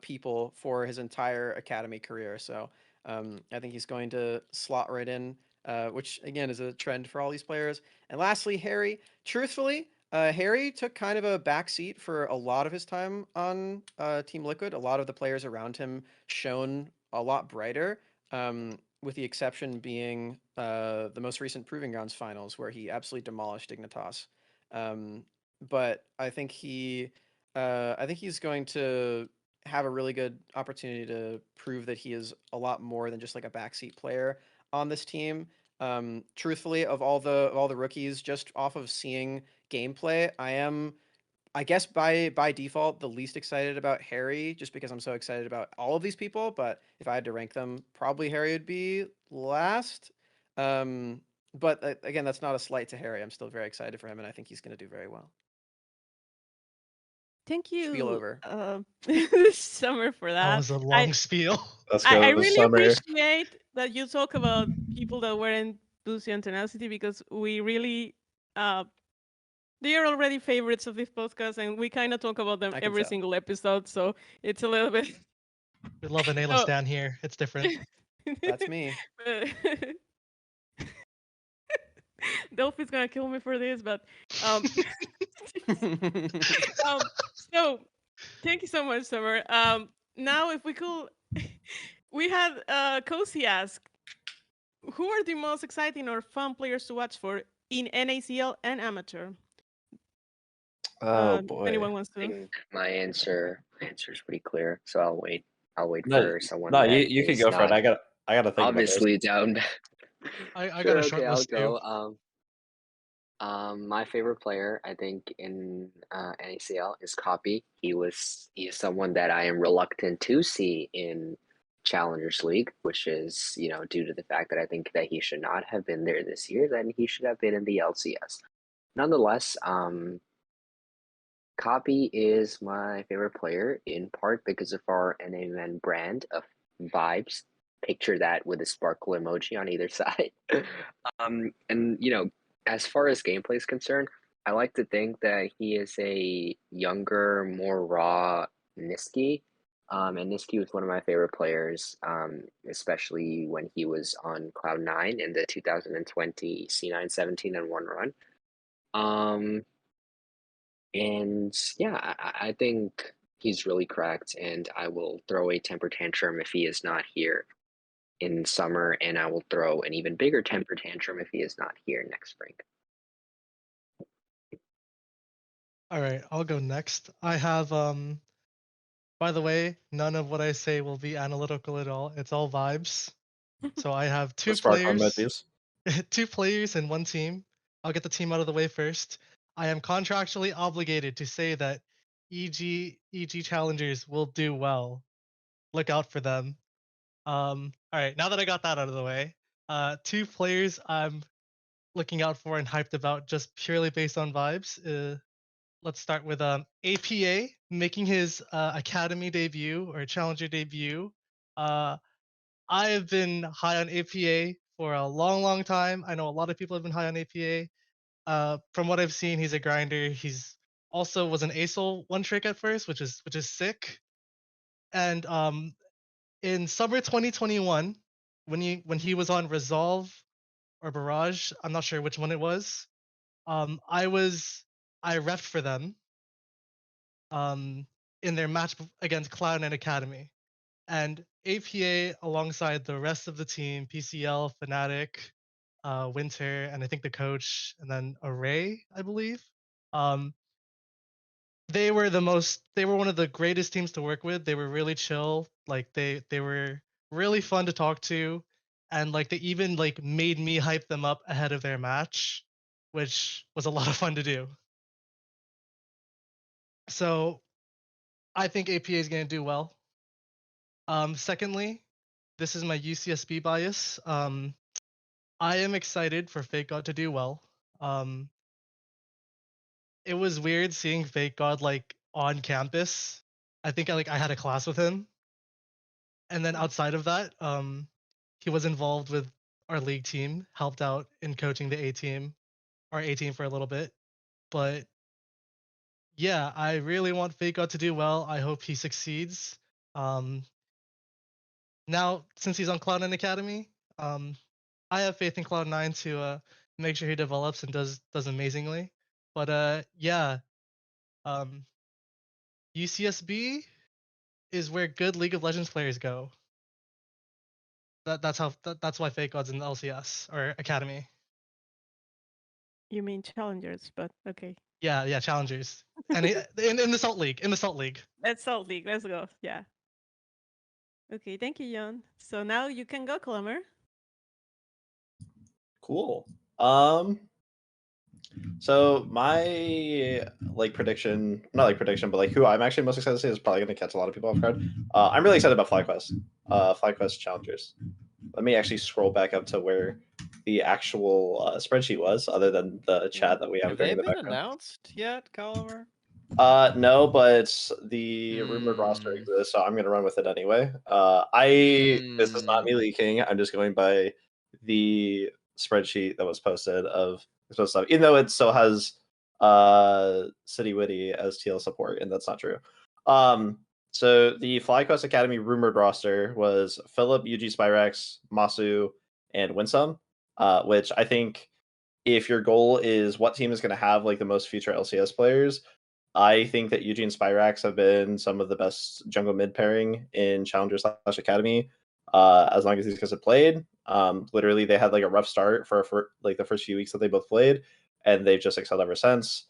people for his entire academy career. So I think he's going to slot right in, which again is a trend for all these players. And lastly, Haeri. Truthfully, Haeri took kind of a backseat for a lot of his time on Team Liquid. A lot of the players around him shone a lot brighter. With the exception being the most recent Proving Grounds finals, where he absolutely demolished Dignitas. But I think he's going to have a really good opportunity to prove that he is a lot more than just like a backseat player on this team. Truthfully, of all the rookies, just off of seeing gameplay, I am, I guess, by default the least excited about Haeri, just because I'm so excited about all of these people. But if I had to rank them, probably Haeri would be last. But again, that's not a slight to Haeri. I'm still very excited for him, and I think he's going to do very well. Thank Spiel you, over. Summer, for That that. was a I, long spiel. Let's I go, really Summer. appreciate that you talk about people that weren't Busio and Tenacity, because we really, they are already favorites of this podcast, and we kind of talk about them I can every tell. single episode. So it's a little bit. We love an Ayla Oh. stand here. It's different. That's me. Delphi's gonna kill me for this, but um, so thank you so much, Summer. Now if we could, we had Cozy ask, who are the most exciting or fun players to watch for in NACL and amateur? Oh If boy. anyone wants I to. think my answer is pretty clear. So I'll wait. I'll wait No, for someone no, that you can is go for it. not I gotta think about this. obviously down. I got Sure, a okay, short I'll list too. go. My favorite player, I think, in NACL is Copy. He is someone that I am reluctant to see in Challengers League, which is, you know, due to the fact that I think that he should not have been there this year, then he should have been in the LCS. Nonetheless, Copy is my favorite player in part because of our NAmen brand of vibes. Picture that with a sparkle emoji on either side. And you know, as far as gameplay is concerned, I like to think that he is a younger, more raw Niski. And Niski was one of my favorite players, especially when he was on Cloud9 in the 2020 C9 17 and 1 run. Um, and yeah, I think he's really cracked, and I will throw a temper tantrum if he is not here in summer, and I will throw an even bigger temper tantrum if he is not here next spring. All right, I'll go next. I have by the way, none of what I say will be analytical at all. It's all vibes. So I have The two sparkle players, emojis. two players in one team. I'll get the team out of the way first. I am contractually obligated to say that EG challengers will do well. Look out for them. All right, now that I got that out of the way, Two players I'm looking out for and hyped about just purely based on vibes. Let's start with APA making his academy debut or challenger debut. I have been high on APA for a long time. I know a lot of people have been high on APA. From what I've seen, he's a grinder. He's also was an ASOL one trick at first, which is sick. And in summer 2021, when he was on Resolve or Barrage, I'm not sure which one it was. I refed for them um, in their match against Cloud and Academy. And APA, alongside the rest of the team, PCL, Fanatiik, Winter, and I think the coach, and then Array, I believe. Um, they were one of the greatest teams to work with. They were really chill. Like they were really fun to talk to, and like they even like made me hype them up ahead of their match, which was a lot of fun to do. So I think APA is going to do well. Secondly, this is my UCSB bias. I am excited for Fakegod to do well. Um, it was weird seeing Fakegod like on campus. I think I had a class with him, and then outside of that, he was involved with our league team, helped out in coaching the A team, our A team for a little bit. But yeah, I really want Fakegod to do well. I hope he succeeds. Um, Now, since he's on Cloud9 Academy, I have faith in Cloud9 to make sure he develops and does amazingly. But yeah, um, UCSB is where good League of Legends players go. That's why Fakegod's in the LCS or Academy. You mean challengers, but okay. Yeah, challengers. And in the Salt League, Let's Salt League. Let's go. Yeah. Okay, thank you, Yeon. So now you can go, Collamer. Cool. So my prediction, not like prediction, but like who I'm actually most excited to see is probably going to catch a lot of people off guard. I'm really excited about FlyQuest. FlyQuest Challengers. Let me actually scroll back up to where the actual spreadsheet was, other than the chat that we have Have going they in the been background. announced yet, Collamer? No, but the rumored roster exists, so I'm going to run with it anyway. This is not me leaking. I'm just going by the spreadsheet that was posted of this stuff, even though it still has City Witty as TL support, and that's not true. So the FlyQuest Academy rumored roster was Philip, UG Spyrex, Masu, and Winsome, which I think if your goal is what team is going to have like the most future LCS players, I think that Eugene Spyrax have been some of the best jungle mid pairing in Challenger / Academy. As long as these guys have played, literally they had like a rough start for like the first few weeks that they both played, and they've just excelled ever since.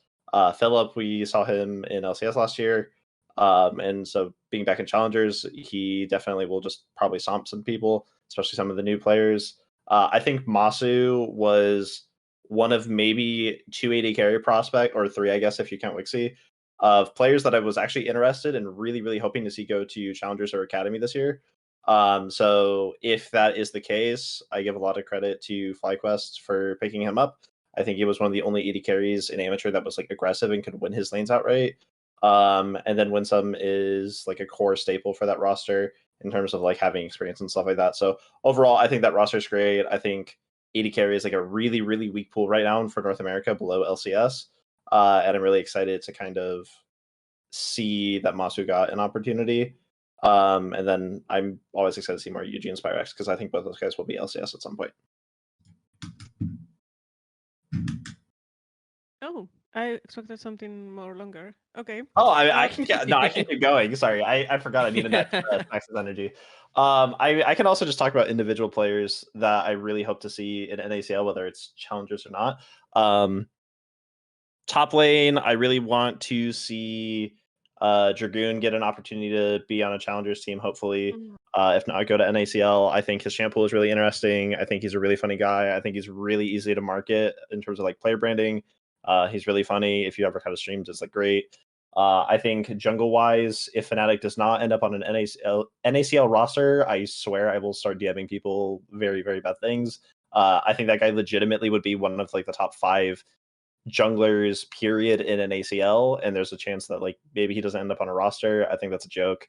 Philip, we saw him in LCS last year, and so being back in Challengers, he definitely will just probably stomp some people, especially some of the new players. I think Masu was one of maybe 280 carry prospect, or three, I guess, if you count Wixie, of players that I was actually interested and really hoping to see go to Challengers or Academy this year. So if that is the case, I give a lot of credit to FlyQuest for picking him up. I think he was one of the only 80 carries in amateur that was like aggressive and could win his lanes outright. And then Winsome is like a core staple for that roster in terms of like having experience and stuff like that. So overall, I think that roster is great. I think 80 carry is like a really weak pool right now for North America below LCS. And I'm really excited to kind of see that Masu got an opportunity. And then I'm always excited to see more Yuji and Spyrex because I think both those guys will be LCS at some point. Oh, I expected something more longer. Okay. Oh, I can I can keep going. Sorry, I forgot I needed Max's energy. I can also just talk about individual players that I really hope to see in NACL, whether it's challengers or not. Top lane, I really want to see Dragoon get an opportunity to be on a challengers team, hopefully. If not, go to NACL. I think his shampoo is really interesting. I think he's a really funny guy. I think he's really easy to market in terms of like player branding. He's really funny. If you ever kind of streams, it's like great. I think jungle-wise, if Fnatic does not end up on an NACL roster, I swear I will start DMing people very, very bad things. I think that guy legitimately would be one of like the top 5 junglers, period, in an ACL, and there's a chance that like maybe he doesn't end up on a roster. I think that's a joke.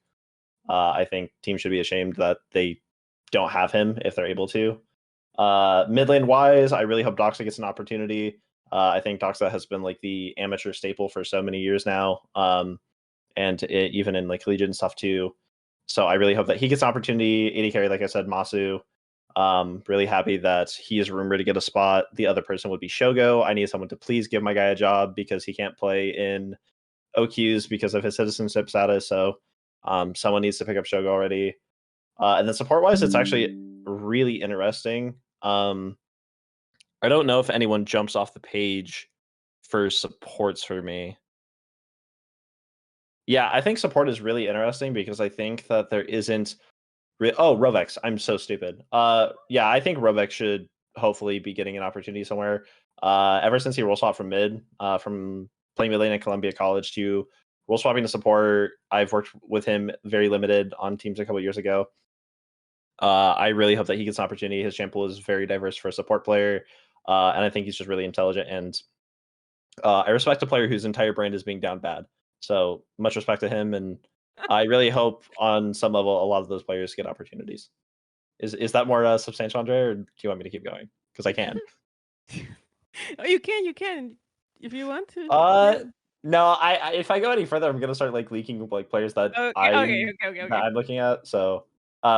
I think teams should be ashamed that they don't have him if they're able to. Mid lane wise, I really hope Doxa gets an opportunity. I think Doxa has been like the amateur staple for so many years now, and even in like Legion stuff too. So I really hope that he gets an opportunity. AD carry, like I said, Masu. Really happy that he is rumored to get a spot. The other person would be Shogo. I need someone to please give my guy a job because he can't play in OQs because of his citizenship status. So someone needs to pick up Shogo already. And then support wise, it's actually really interesting. I don't know if anyone jumps off the page for supports for me. Yeah, I think support is really interesting because I think that there isn't. Oh, Rovex. I'm so stupid. Yeah, I think Rovex should hopefully be getting an opportunity somewhere. Ever since he role swapped from mid, from playing mid lane at Columbia College to role swapping to support, I've worked with him very limited on teams a couple years ago. I really hope that he gets an opportunity. His champ pool is very diverse for a support player, and I think he's just really intelligent. And I respect a player whose entire brand is being down bad. So much respect to him, and I really hope on some level a lot of those players get opportunities. Is that more substantial, Andrea, or do you want me to keep going? Because I can. Oh, you can, if you want to. Uh, Yeah. no, I if I go any further, I'm gonna start like leaking like players that Okay. I'm looking at. So,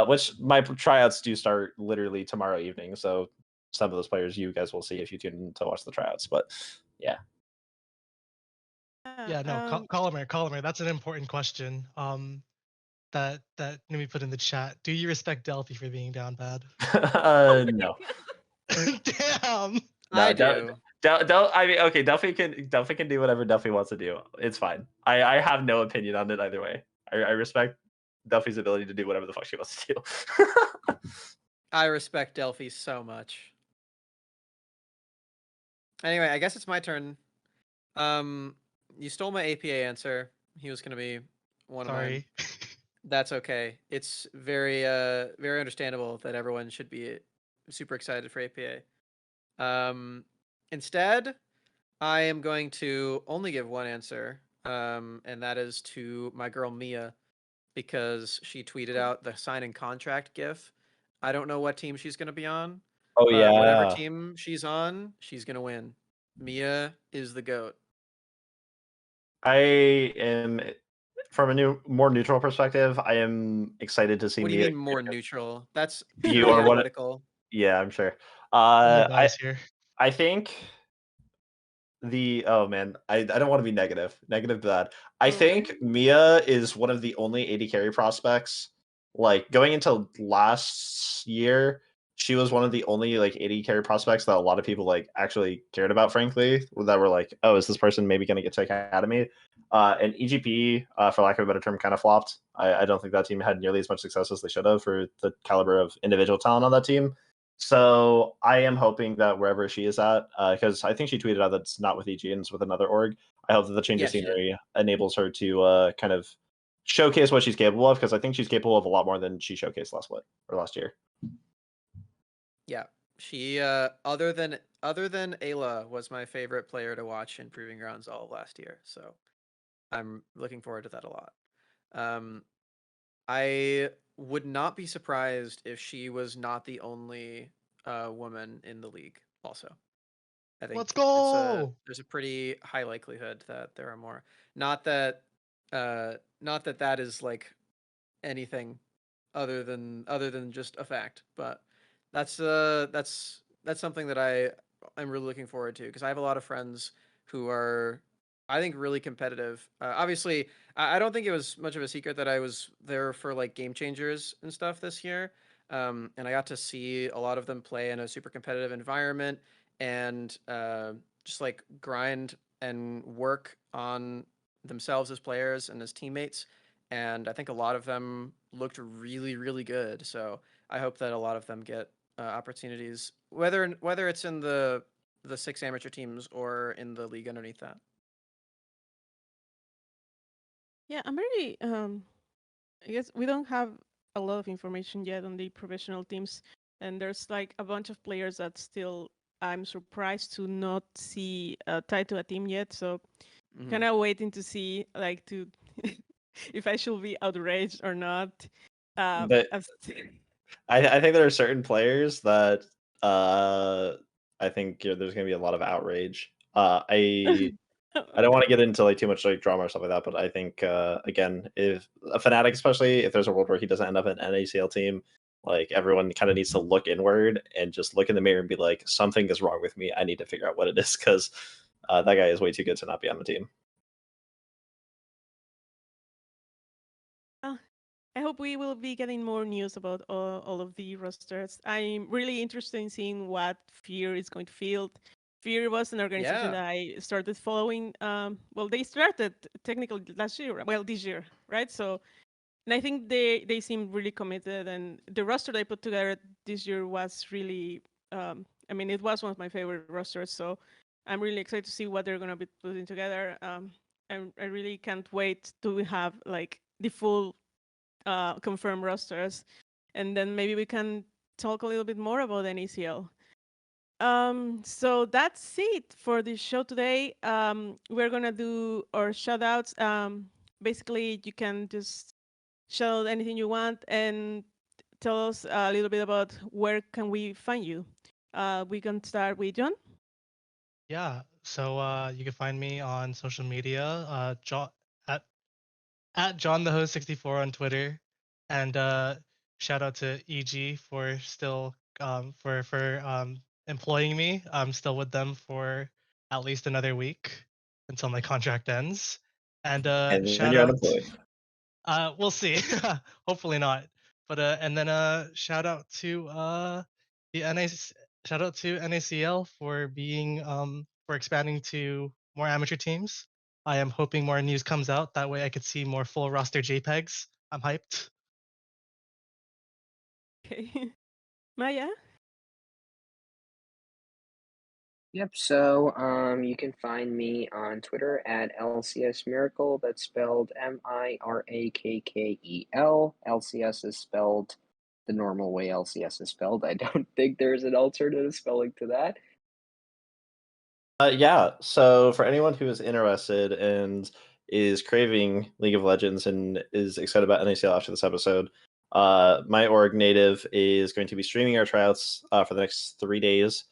which my tryouts do start literally tomorrow evening. So some of those players you guys will see if you tune in to watch the tryouts. But yeah. Yeah, no, Collamer, that's an important question. That let me put in the chat. Do you respect Delphi for being down bad? Oh my No. Damn. I No, do. I mean, okay, Duffy can do whatever Duffy wants to do. It's fine. I have no opinion on it either way. I respect Duffy's ability to do whatever the fuck she wants to do. I respect Delphi so much. Anyway, I guess it's my turn. You stole my APA answer. He was gonna be one of mine. Sorry. That's okay. It's very very understandable that everyone should be super excited for APA. Instead, I am going to only give one answer, and that is to my girl Miya, because she tweeted out the signing contract GIF. I don't know what team she's gonna be on, Oh but whatever yeah. team she's on, she's gonna win. Miya is the GOAT. I am from a more neutral perspective, I am excited to see What do you Mia. mean more neutral? That's You purely are one. analytical. Yeah, I'm sure. No Uh, I bias here. I think oh man, I don't want to be negative to that. I think Mia is one of the only AD carry prospects. Like going into last year, she was one of the only like AD carry prospects that a lot of people like actually cared about. Frankly, that were like, oh, is this person maybe going to get to academy? And EGP, for lack of a better term, kind of flopped. I don't think that team had nearly as much success as they should have for the caliber of individual talent on that team. So I am hoping that wherever she is at, because I think she tweeted out that it's not with EG and it's with another org. I hope that the change of Yeah, she did. scenery enables her to kind of showcase what she's capable of, because I think she's capable of a lot more than she showcased last year. Yeah, she other than Eyla was my favorite player to watch in Proving Grounds all of last year. So I'm looking forward to that a lot. I would not be surprised if she was not the only woman in the league. Also, I Let's think go. there's a pretty high likelihood that there are more. Not that that is like anything other than just a fact, but that's something that I'm really looking forward to, because I have a lot of friends who are, I think, really competitive. Obviously, I don't think it was much of a secret that I was there for like game changers and stuff this year, and I got to see a lot of them play in a super competitive environment and just like grind and work on themselves as players and as teammates. And I think a lot of them looked really, really good. So I hope that a lot of them get opportunities, whether it's in the 6 amateur teams or in the league underneath that. Yeah, I'm very. I guess we don't have a lot of information yet on the professional teams, and there's like a bunch of players that still I'm surprised to not see tied to a team yet. So Mhm. kind of waiting to see like to if I should be outraged or not. But As I think there are certain players that uh, I think there's going to be a lot of outrage. I don't want to get into like too much like drama or stuff like that, but I think again, if a Fanatic, especially if there's a world where he doesn't end up in an NACL team, like everyone kind of needs to look inward and just look in the mirror and be like, something is wrong with me. I need to figure out what it is because that guy is way too good to not be on the team. Uh, I hope we will be getting more news about all of the rosters. I'm really interested in seeing what Fear is going to field. Fear was an organization Yeah. that I started following. Well, they started technically last year, well, this year, right? So, and I think they seem really committed, and the roster they put together this year was really. I mean, it was one of my favorite rosters. So, I'm really excited to see what they're gonna be putting together. I really can't wait to have like the full confirmed rosters, and then maybe we can talk a little bit more about NACL. So that's it for the show today. We're gonna do our shoutouts. Basically, you can just shout out anything you want and tell us a little bit about where can we find you. We can start with John. Yeah. So you can find me on social media, John at John the Host 64 on Twitter, and shout out to EG for still employing me. I'm still with them for at least another week until my contract ends. And And then shout you're out. unemployed. We'll see. Hopefully not. But and then shout out to the NAC shout out to NACL for being for expanding to more amateur teams. I am hoping more news comes out. That way I could see more full roster JPEGs. I'm hyped. Okay, Maya. Yep, so you can find me on Twitter at LCS Miracle. That's spelled Mirakkel. LCS is spelled the normal way LCS is spelled. I don't think there's an alternative spelling to that. Yeah, so for anyone who is interested and is craving League of Legends and is excited about NACL after this episode, my org native is going to be streaming our tryouts for the next 3 days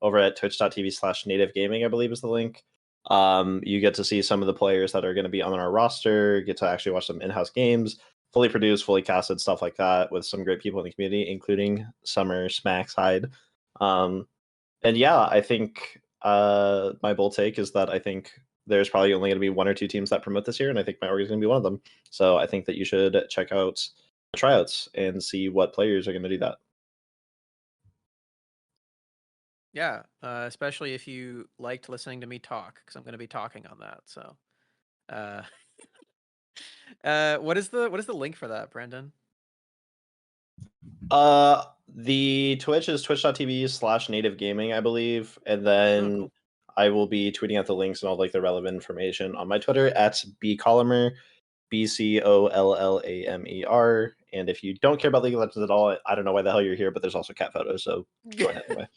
over at twitch.tv/native gaming, I believe is the link. You get to see some of the players that are going to be on our roster, get to actually watch some in-house games, fully produced, fully casted, stuff like that, with some great people in the community, including Summer Smaxheid. And yeah, I think my bold take is that I think there's probably only going to be one or two teams that promote this year, and I think my org is going to be one of them. So I think that you should check out the tryouts and see what players are going to do that. Yeah, especially if you liked listening to me talk, because I'm going to be talking on that. So, uh, what is the link for that, Brandon? The Twitch is twitch.tv/native gaming, I believe, and Oh, then cool. I will be tweeting out the links and all like the relevant information on my Twitter at bcollamer, BCOLLAMER. And if you don't care about League of Legends at all, I don't know why the hell you're here, but there's also cat photos, so join anyway.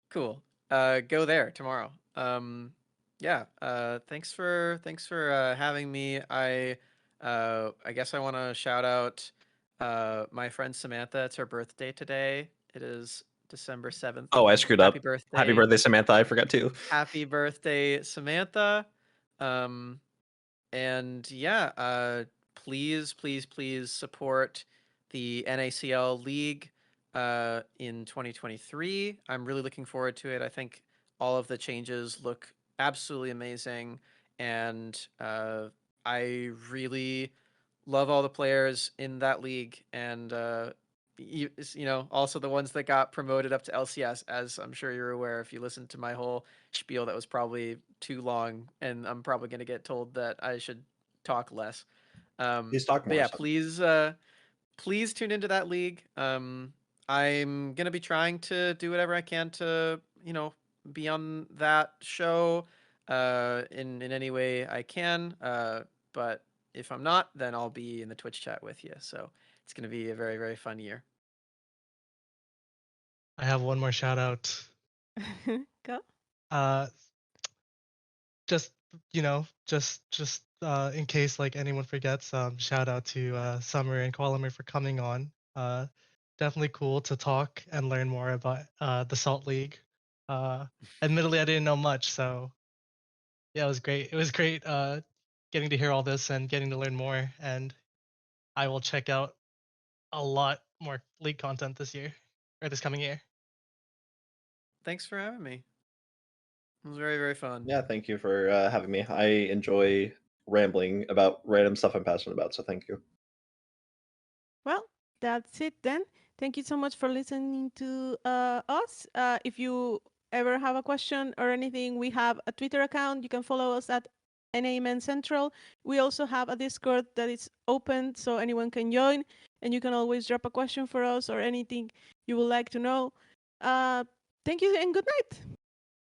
Cool. Go there tomorrow. Yeah. Thanks for having me. I guess I want to shout out my friend Samantha. It's her birthday today. It is December 7th. Oh, I screwed Happy up. Happy birthday. birthday, Samantha. I forgot too. Happy birthday, Samantha. Um, and yeah, please support the NACL League in 2023. I'm really looking forward to it. I think all of the changes look absolutely amazing, and I really love all the players in that league, and also the ones that got promoted up to LCS, as I'm sure you're aware if you listened to my whole spiel that was probably too long, and I'm probably going to get told that I should talk less. Please talk But more. yeah, please tune into that league. I'm gonna be trying to do whatever I can to be on that show. in any way I can. But if I'm not, then I'll be in the Twitch chat with you. So it's going to be a very, very fun year. I have one more shout out. Go. Uh, just in case like anyone forgets, shout out to Summer and Collamer for coming on. Definitely cool to talk and learn more about the Salt League. Admittedly, I didn't know much, so yeah, it was great. It was great getting to hear all this and getting to learn more. And I will check out a lot more league content this year or this coming year. Thanks for having me. It was very, very fun. Yeah, thank you for having me. I enjoy rambling about random stuff I'm passionate about, so thank you. Well, that's it then. Thank you so much for listening to us. If you ever have a question or anything, we have a Twitter account. You can follow us at NAmen Central. We also have a Discord that is open so anyone can join, and you can always drop a question for us or anything you would like to know. Thank you and good night.